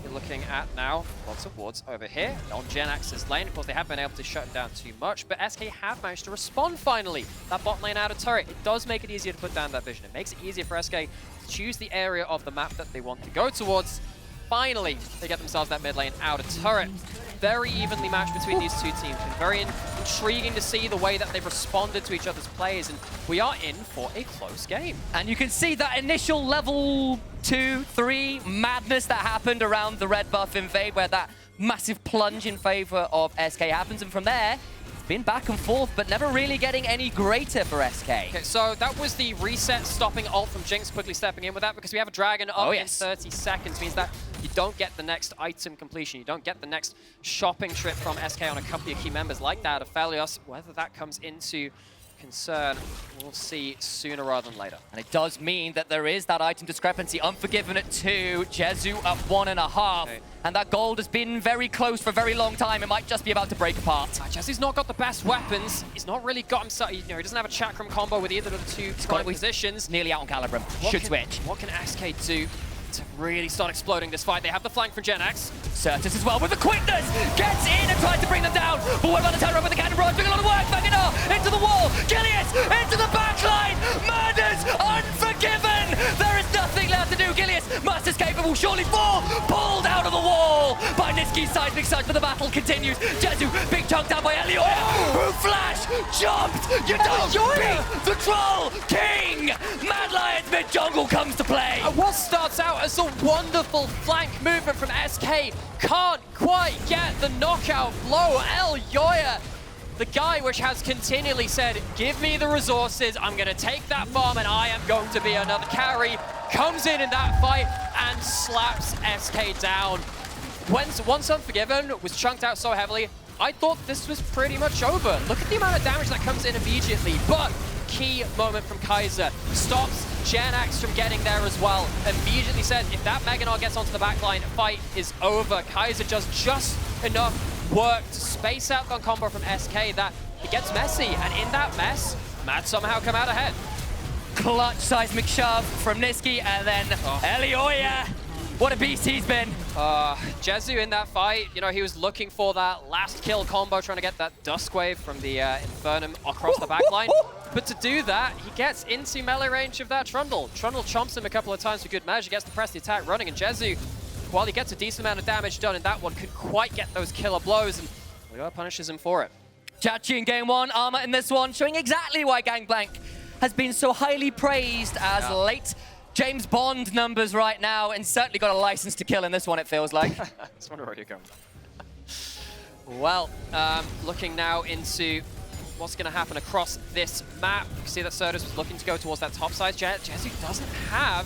you're looking at now lots of wards over here on Jenax's lane. Of course, they haven't been able to shut him down too much, but SK have managed to respond finally. That bot lane out of turret, it does make it easier to put down that vision. It makes it easier for SK to choose the area of the map that they want to go towards. Finally, they get themselves that mid lane out of turret. Very evenly matched between these 2 teams. Been very intriguing to see the way that they've responded to each other's plays, and we are in for a close game. And you can see that initial level 2, 3 madness that happened around the red buff invade, where that massive plunge in favor of SK happens, and from there, it's been back and forth, but never really getting any greater for SK. Okay, so that was the reset stopping ult from Jinx, quickly stepping in with that, because we have a dragon up in 30 seconds, means that you don't get the next item completion, you don't get the next shopping trip from SK on a couple of key members like that of Aphelios. Whether that comes into concern, we'll see sooner rather than later. And it does mean that there is that item discrepancy. Unforgiven at 2, Jezu at 1.5. Okay. And that gold has been very close for a very long time. It might just be about to break apart. Jezu's not got the best weapons. He's not really got himself, you know, he doesn't have a chakram combo with either of the 2 prime positions. Nearly out on Calibrum. Should switch. What can SK do to really start exploding this fight? They have the flank from Jenax. Sertuss as well with the quickness! Gets in and tries to bring them down! But what about the turret with the cannon barrage? Doing a lot of work! Gnar into the wall! Gilius into the backline! Murders! Unforgiven! There is nothing left to do! Gilius must escape and will surely fall! Pulled out of the wall by Nisqy's seismic surge, but the battle continues. Jezu being chunked down by Elyoya, who flash jumped! You don't beat the Troll King! Mad Lions mid-jungle comes to play! What starts out as a wonderful flank movement from SK can't quite get the knockout blow. Elyoya, the guy which has continually said, give me the resources, I'm going to take that farm and I am going to be another carry, comes in that fight and slaps SK down. Once Unforgiven was chunked out so heavily, I thought this was pretty much over. Look at the amount of damage that comes in immediately, but key moment from Kaiser. Stops Janax from getting there as well. Immediately said, if that Mega Gnar gets onto the backline, fight is over. Kaiser does just enough work to space out the combo from SK that it gets messy, and in that mess, MAD somehow come out ahead. Clutch seismic shove from Nisqy, and then Elyoya. What a beast he's been. Jezu in that fight, you know, he was looking for that last kill combo, trying to get that Dusk Wave from the Infernum across the backline. But to do that, he gets into melee range of that Trundle. Trundle chomps him a couple of times for good measure, gets to press the attack running, and Jezu, while he gets a decent amount of damage done in that one, couldn't quite get those killer blows, and Elyoya punishes him for it. Chachi in game one, Armut in this one, showing exactly why Gangplank has been so highly praised as late James Bond numbers right now, and certainly got a license to kill in this one, it feels like. This one already come. Well, looking now into what's going to happen across this map. You can see that Sertuss was looking to go towards that top side. Jezu doesn't have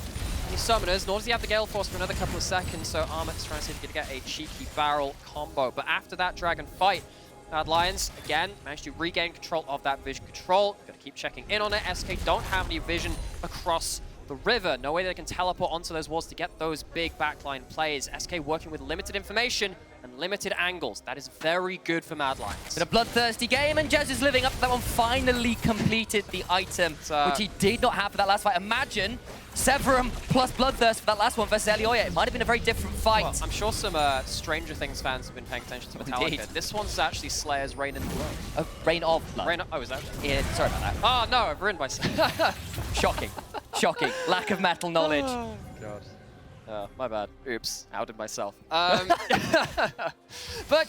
any summoners, nor does he have the Gale Force for another couple of seconds, so Armut's trying to see if he can get a cheeky barrel combo. But after that Dragon fight, MAD Lions, again, managed to regain control of that vision control. Got to keep checking in on it. SK don't have any vision across the river. No way they can teleport onto those walls to get those big backline plays. SK working with limited information and limited angles. That is very good for MAD Lions. In a bloodthirsty game, and Jezu's living up to that one. Finally completed the item, which he did not have for that last fight. Imagine Severum plus Bloodthirst for that last one versus Elyoya. It might have been a very different fight. Well, I'm sure some Stranger Things fans have been paying attention to Metallica. Indeed. This one's actually Slayer's Reign in Blood. Reign of Blood. Oh, is that? Yeah, sorry about that. Oh, no, I've ruined myself. Shocking. Shocking. Lack of metal knowledge. Oh, God. My bad. Oops, outed myself. But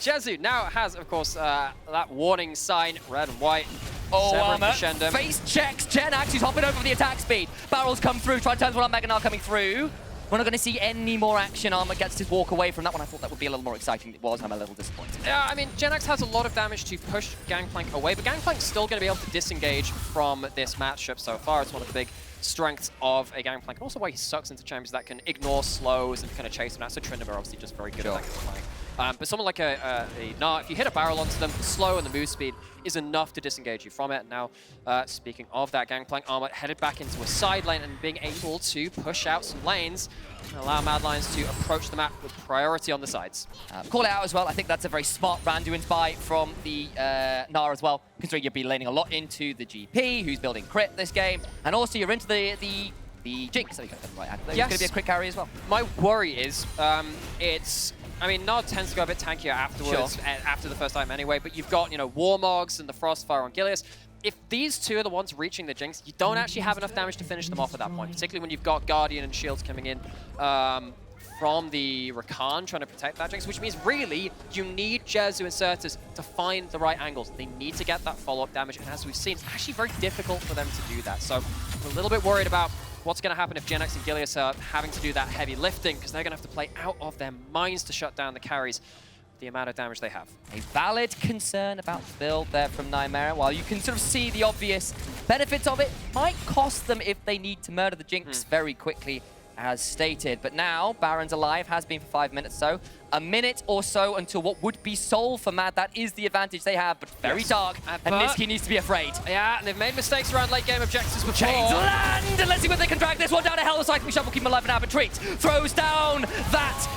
Jezu now has, of course, that warning sign, red and white. Oh, Armut face checks Janax, who's hopping over for the attack speed. Barrels come through, try to turn one on Mega Gnar coming through. We're not going to see any more action. Armut gets to walk away from that one. I thought that would be a little more exciting. It was. I'm a little disappointed. Yeah, I mean, Janax has a lot of damage to push Gangplank away, but Gangplank's still going to be able to disengage from this matchup so far. It's one of the big strengths of a Gangplank, and also why he sucks into champions that can ignore slows and kind of chase them out. So Trundle are obviously just very good at that kind of playing. But someone like a Gnar, if you hit a barrel onto them, the slow and the move speed is enough to disengage you from it. Now, speaking of that, Gangplank, Armut headed back into a side lane and being able to push out some lanes and allow MAD Lions to approach the map with priority on the sides. Call it out as well. I think that's a very smart Randuin's buy from the Gnar as well, considering you'll be laning a lot into the GP, who's building crit this game, and also you're into the Jinx. So you got the right hand. There's going to be a quick carry as well. My worry is, I mean, Nod tends to go a bit tankier afterwards, after the first time anyway, but you've got, you know, Warmogs and the Frostfire on Gilius. If these two are the ones reaching the Jinx, you don't actually have enough damage to finish them off at that point, particularly when you've got Guardian and Shields coming in from the Rakan trying to protect that Jinx, which means really you need Jezu and Sertuss to find the right angles. They need to get that follow-up damage, and as we've seen, it's actually very difficult for them to do that. So I'm a little bit worried about what's going to happen if Janax and Gilius are having to do that heavy lifting, because they're going to have to play out of their minds to shut down the carries, the amount of damage they have. A valid concern about the build there from Nymaera. While you can sort of see the obvious benefits of it, might cost them if they need to murder the Jinx very quickly, as stated. But now, Baron's alive, has been for 5 minutes, so a minute or so until what would be Soul for MAD. That is the advantage they have, but very dark, and Nisqy needs to be afraid. Yeah, and they've made mistakes around late game objectives before. Chains land, and let's see whether they can drag this one down to hell. The cycling shot will keep him alive now, but Treatz throws down that,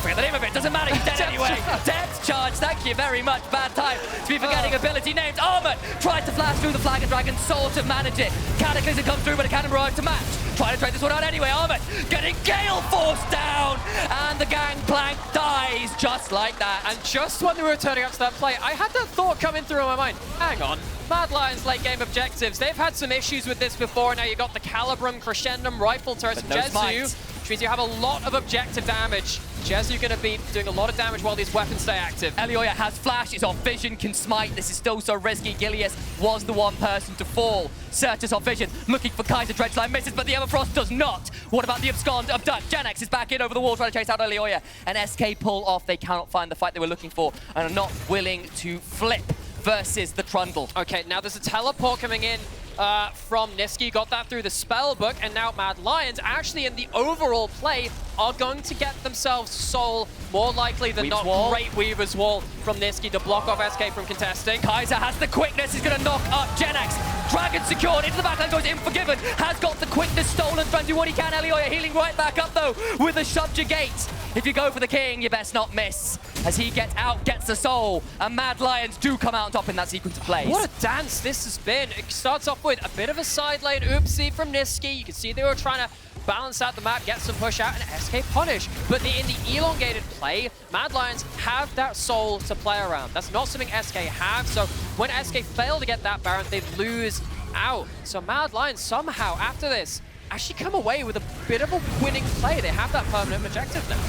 forget the name of it, doesn't matter, he's dead anyway. Depth charge, thank you very much. Bad time to be forgetting ability named Armut. Tried to flash through the flag and Dragon Soul to manage it. Cataclysm comes through, but a cannon arrived to match. Trying to trade this one out anyway. Armut getting Gale Force down, and the Gangplank dies just like that. And just when they were turning up to that play, I had that thought coming through my mind. Hang on, MAD Lions late game objectives. They've had some issues with this before. Now you've got the Calibrum, Crescendum, Rifle turrets from Jezu, which means you have a lot of objective damage. Jezu going to be doing a lot of damage while these weapons stay active. Elyoya has flash, is off vision, can smite. This is still so risky. Gilius was the one person to fall. Sertuss off vision, looking for Kaiser. Dredgeline misses, but the Everfrost does not. What about the abscond of Duck? Janax is back in over the wall, trying to chase out Elyoya. And SK pull off. They cannot find the fight they were looking for and are not willing to flip versus the Trundle. Okay, now there's a teleport coming in from Nisqy. Got that through the spell book, and now Mad Lions, actually in the overall play, are going to get themselves Soul, more likely than not. Great Weaver's Wall from Nisqy to block off SK from contesting. Kaiser has the quickness, he's going to knock up Genax. Dragon secured, into the backline goes Unforgiven, has got the quickness stolen, trying to do what he can. Elyoya healing right back up though, with a Subjugate. If you go for the king, you best not miss. As he gets out, gets the Soul, and Mad Lions do come out on top in that sequence of plays. What a dance this has been. It starts off with a bit of a side lane oopsie from Nisqy. You can see they were trying to balance out the map, get some push out, and SK punish. But in the elongated play, Mad Lions have that Soul to play around. That's not something SK have, so when SK fail to get that Baron, they lose out. So Mad Lions somehow, after this, actually come away with a bit of a winning play. They have that permanent objective now.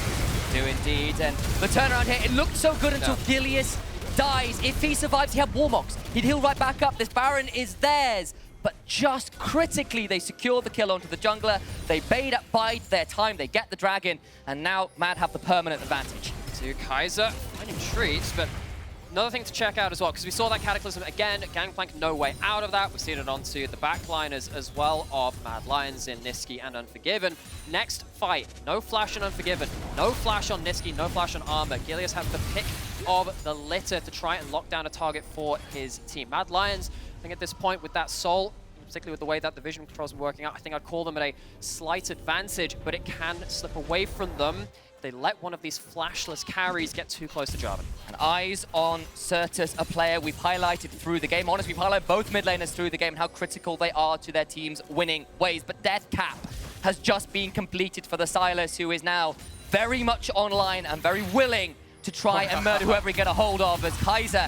Do indeed, and the turnaround here, it looked so good until Gilius dies. If he survives, he had Warmox. He'd heal right back up. This Baron is theirs. But just critically, they secure the kill onto the jungler. They bide their time, they get the dragon, and now Mad have the permanent advantage. To Kaiser, finding Treatz, but another thing to check out as well, because we saw that Cataclysm again, Gangplank no way out of that. We've seen it onto the backliners as well of Mad Lions in Nisqy and Unforgiven. Next fight, no flash on Unforgiven, no flash on Nisqy, no flash on Armut. Gilius has the pick of the litter to try and lock down a target for his team. Mad Lions, I think at this point with that Soul, particularly with the way that the vision controls are working out, I think I'd call them at a slight advantage, but it can slip away from them. They let one of these flashless carries get too close to Jarvan. And eyes on Sertuss, a player we've highlighted through the game. Honestly, we've highlighted both mid laners through the game and how critical they are to their team's winning ways. But Death Cap has just been completed for the Sylas, who is now very much online and very willing to try and murder whoever he get a hold of, as Kaiser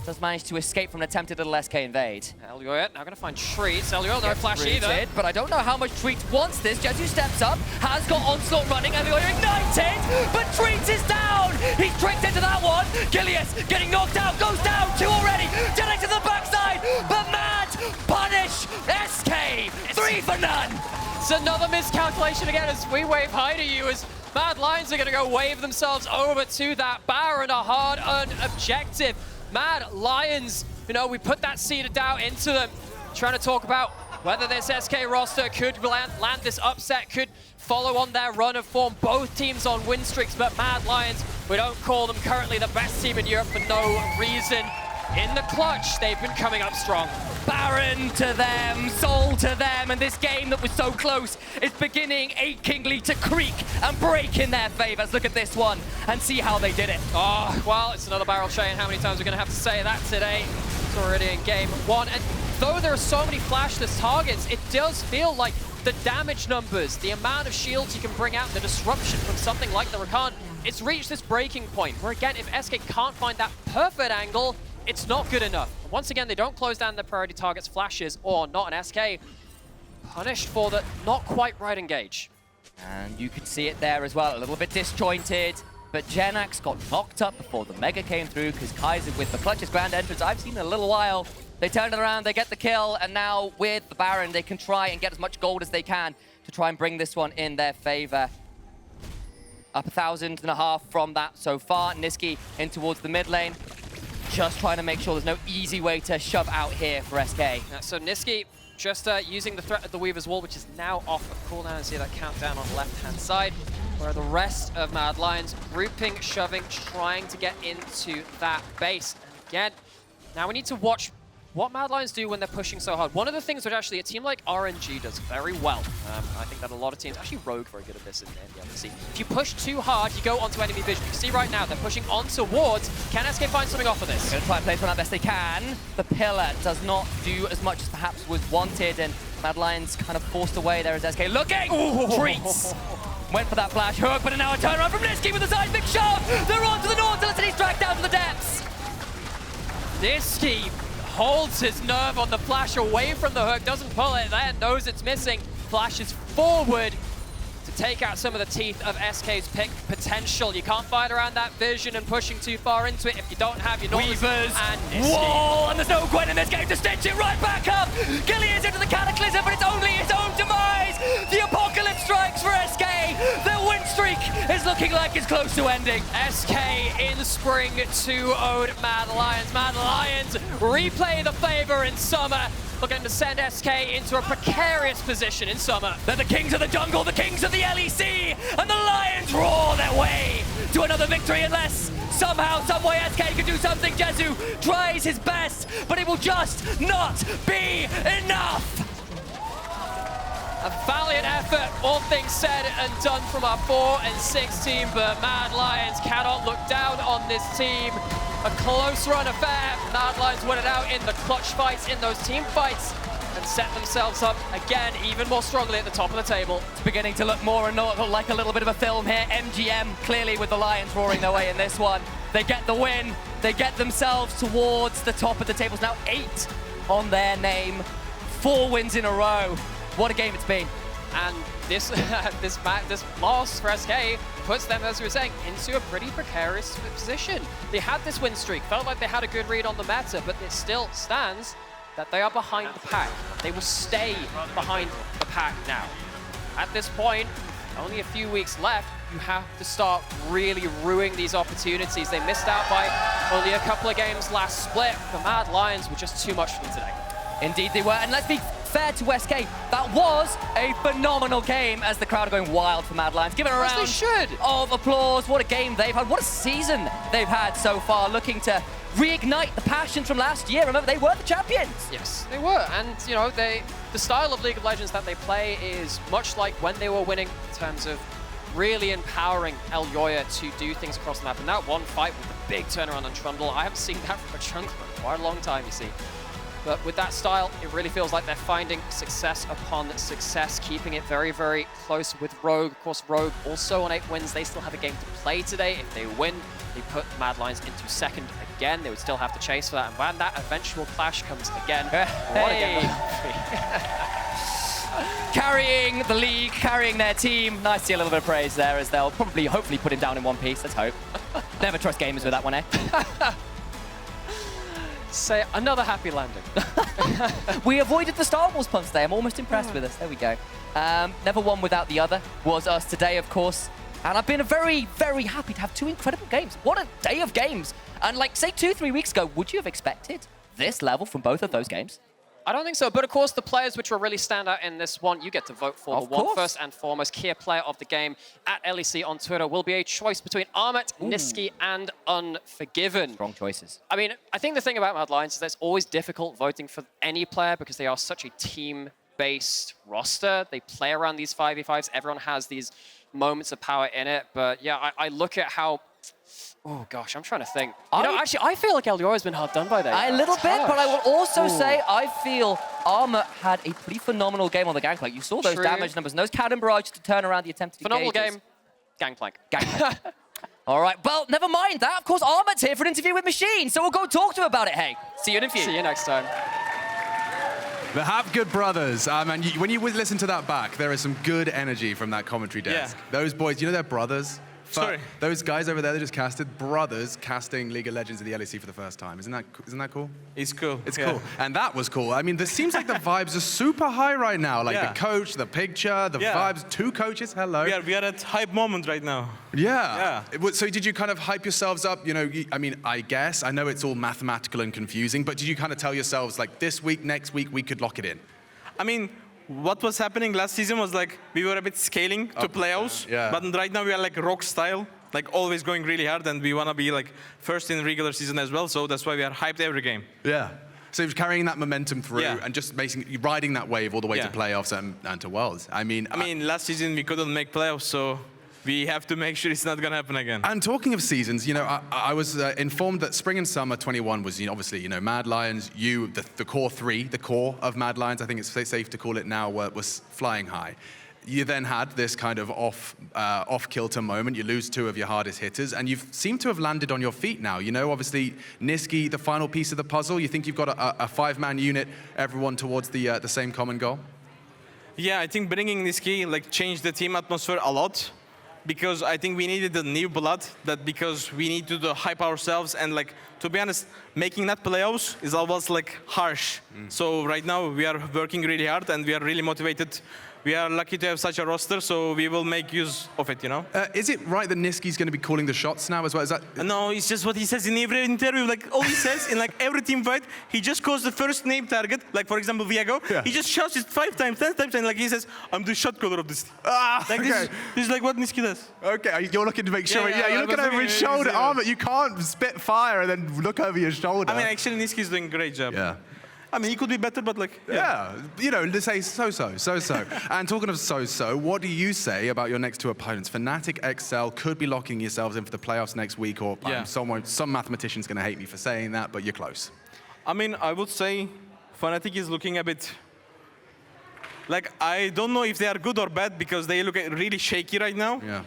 does manage to escape from an attempted little SK invade. Elyoya now going to find Treatz. Elyoya no flash either. But I don't know how much Treatz wants this. Jezu steps up, has got Onslaught running, Elyoya ignited, but Treatz is down! He's tricked into that one! Gilius getting knocked out, goes down, 2 already! Genax to the backside, but Mad punish SK! 3 for none! It's another miscalculation again as we wave hi to you as Mad Lions are going to go wave themselves over to that Baron, a hard-earned objective. Mad Lions, you know, we put that seed of doubt into them, trying to talk about whether this SK roster could land this upset, could follow on their run of form. Both teams on win streaks, but Mad Lions, we don't call them currently the best team in Europe for no reason. In the clutch, they've been coming up strong. Baron to them, Soul to them, and this game that was so close is beginning achingly to creak and break in their favors. Look at this one and see how they did it. Oh, well, it's another barrel chain. How many times are we going to have to say that today? It's already in game 1. And though there are so many flashless targets, it does feel like the damage numbers, the amount of shields you can bring out, the disruption from something like the Rakan, it's reached this breaking point where, again, if SK can't find that perfect angle, it's not good enough. Once again, they don't close down their priority targets, flashes, or not an SK. Punished for the not quite right engage. And you can see it there as well, a little bit disjointed. But Genax got knocked up before the Mega came through because Kaiser, with the clutchest grand entrance I've seen in a little while, they turn it around, they get the kill, and now with the Baron, they can try and get as much gold as they can to try and bring this one in their favor. Up 1,500 from that so far. Nisqy in towards the mid lane. Just trying to make sure there's no easy way to shove out here for SK. So Nisqy just using the threat of the Weaver's Wall, which is now off of cooldown. And see that countdown on the left-hand side, where the rest of Mad Lions grouping, shoving, trying to get into that base. And again, now we need to watch what Mad Lions do when they're pushing so hard. One of the things which actually a team like RNG does very well, I think that a lot of teams, actually Rogue very good at this in the LEC. If you push too hard, you go onto enemy vision. You can see right now, they're pushing on towards. Can SK find something off of this? Gonna try and play for that best they can. The pillar does not do as much as perhaps was wanted, and Mad Lions kind of forced away there as SK looking. Treatz went for that flash hook, but now a turnaround from Nisqy with a seismic shove. They're on to the Nautilus, and he's dragged down to the depths. Nisqy holds his nerve on the flash away from the hook, doesn't pull it there, knows it's missing, flashes forward to take out some of the teeth of SK's pick potential. You can't fight around that vision and pushing too far into it if you don't have your Nautilus and Nisqy. Wall, and there's no Gwen in this game to stitch it right back up. Gilius into the Cataclysm, but it's only his own demise. The apocalypse strikes for SK. Their win streak is looking like it's close to ending. SK in spring 2-0'd MAD Lions. MAD Lions replay the favor in summer, looking to send SK into a precarious position in summer. They're the kings of the jungle, the kings of the LEC, and the Lions roar their way to another victory unless somehow, someway SK can do something. Jezu tries his best, but it will just not be enough. A valiant effort, all things said and done from our 4 and 6 team, but MAD Lions cannot look down on this team. A close run affair. MAD Lions won it out in the clutch fights, in those team fights, and set themselves up again even more strongly at the top of the table. It's beginning to look more and more like a little bit of a film here. MGM clearly with the Lions roaring their way in this one. They get the win. They get themselves towards the top of the tables. Now 8 on their name. 4 wins in a row. What a game it's been. And this loss for SK puts them, as we were saying, into a pretty precarious position. They had this win streak, felt like they had a good read on the meta, but it still stands that they are behind the pack. They will stay behind the pack now. At this point, only a few weeks left, you have to start really ruining these opportunities. They missed out by only a couple of games last split. The MAD Lions were just too much for them today. Indeed they were, and let's be fair to SK, that was a phenomenal game as the crowd are going wild for MAD Lions. Give it a round of applause. What a game they've had. What a season they've had so far, looking to reignite the passion from last year. Remember, they were the champions. Yes, they were. And, you know, the style of League of Legends that they play is much like when they were winning in terms of really empowering Elyoya to do things across the map. And that one fight with the big turnaround on Trundle, I haven't seen that from a jungler for quite a long time, you see. But with that style, it really feels like they're finding success upon success, keeping it very, very close with Rogue. Of course, Rogue also on 8 wins. They still have a game to play today. If they win, they put MAD Lions into second again. They would still have to chase for that. And when that eventual clash comes again, carrying the league, carrying their team. Nice to see a little bit of praise there as they'll probably, hopefully put him down in one piece. Let's hope. Never trust gamers with that one, eh? Say another happy landing. We avoided the Star Wars puns today. I'm almost impressed with us. There we go. Never one without the other was us today, of course. And I've been very, very happy to have 2 incredible games. What a day of games. And like, say 2-3 weeks ago, would you have expected this level from both of those games? I don't think so, but of course the players which will really stand out in this one, you get to vote for. The one first and foremost key player of the game at LEC on Twitter will be a choice between Armut, Nisqy, and Unforgiven. Strong choices. I mean, I think the thing about MAD Lions is that it's always difficult voting for any player because they are such a team-based roster. They play around these 5v5s. Everyone has these moments of power in it, but yeah, I look at how... Oh gosh, I'm trying to think. You know, actually, I feel like Elyoya's been hard done by that. A little bit, but I will also say I feel Armut had a pretty phenomenal game on the Gangplank. You saw those damage numbers and those cannon barrages to turn around the attempted phenomenal game. Gangplank. Gangplank. All right, well, never mind that. Of course, Armut's here for an interview with Machine, so we'll go talk to him about it. Hey, see you in a few. See you next time. The Have Good Brothers. And when you listen to that back, there is some good energy from that commentary desk. Yeah. Those boys, you know they're brothers? Sorry. Those guys over there that just casted, brothers casting League of Legends in the LEC for the first time. Isn't that cool? It's cool. It's cool. And that was cool. I mean, this seems like the vibes are super high right now. Like the coach, the picture, the vibes, 2 coaches, hello. We are at hype moment right now. Yeah. So did you kind of hype yourselves up? You know, I mean, I guess, I know it's all mathematical and confusing, but did you kind of tell yourselves like this week, next week, we could lock it in? I mean, what was happening last season was like we were a bit scaling to playoffs, but right now we are like rock style, like always going really hard, and we want to be like first in regular season as well, so that's why we are hyped every game. Yeah. So carrying that momentum through and just basically riding that wave all the way to playoffs and to Worlds. I mean, last season we couldn't make playoffs, so we have to make sure it's not going to happen again. And talking of seasons, you know, I was informed that Spring and Summer 21 was, obviously, MAD Lions, the core 3, the core of MAD Lions, I think it's safe to call it now, was flying high. You then had this kind of off-kilter moment. You lose 2 of your hardest hitters, and you seem to have landed on your feet now. You know, obviously, Nisqy, the final piece of the puzzle. You think you've got a 5-man unit, everyone towards the same common goal? Yeah, I think bringing Nisqy changed the team atmosphere a lot. Because I think we needed the new blood, because we need to hype ourselves, and to be honest, making that playoffs is always harsh. So right now we are working really hard and we are really motivated we are lucky to have such a roster, so we will make use of it, you know? Is it right that Nisqy's going to be calling the shots now as well? Is that... No, it's just what he says in every interview. Like, all he says in like every team fight, he just calls the first name target. Like, for example, Viego. Yeah. He just shouts it 5 times, 10 times, and like he says, I'm the shot caller of this team. Like, okay. this is like what Nisqy does. Okay, you're looking to make sure. Yeah, You're looking over his shoulder. Armut, you can't spit fire and then look over your shoulder. I mean, actually, Nisqy's doing a great job. Yeah. I mean, he could be better, but like... Yeah, you know, let's say so-so. And talking of so-so, what do you say about your next 2 opponents? Fnatic, XL could be locking yourselves in for the playoffs next week, or some mathematician's going to hate me for saying that, but you're close. I mean, I would say Fnatic is looking a bit... Like, I don't know if they are good or bad, because they look really shaky right now. Yeah.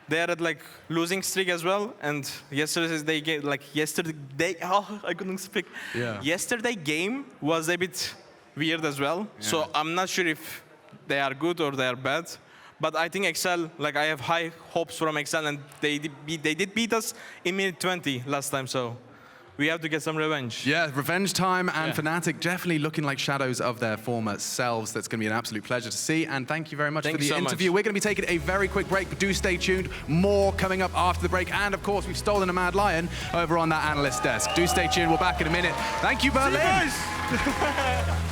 They are at like losing streak as well, and yesterday I couldn't speak. Yeah. Yesterday game was a bit weird as well. Yeah. So I'm not sure if they are good or they are bad. But I think XL, like I have high hopes from XL, and they did beat us in minute 20 last time. So we have to get some revenge. Yeah, revenge time, and Fnatic definitely looking like shadows of their former selves. That's going to be an absolute pleasure to see, and thank you very much for the interview. We're going to be taking a very quick break, but do stay tuned. More coming up after the break, and of course, we've stolen a Mad Lion over on that analyst desk. Do stay tuned. We're back in a minute. Thank you, Berlin. See you guys.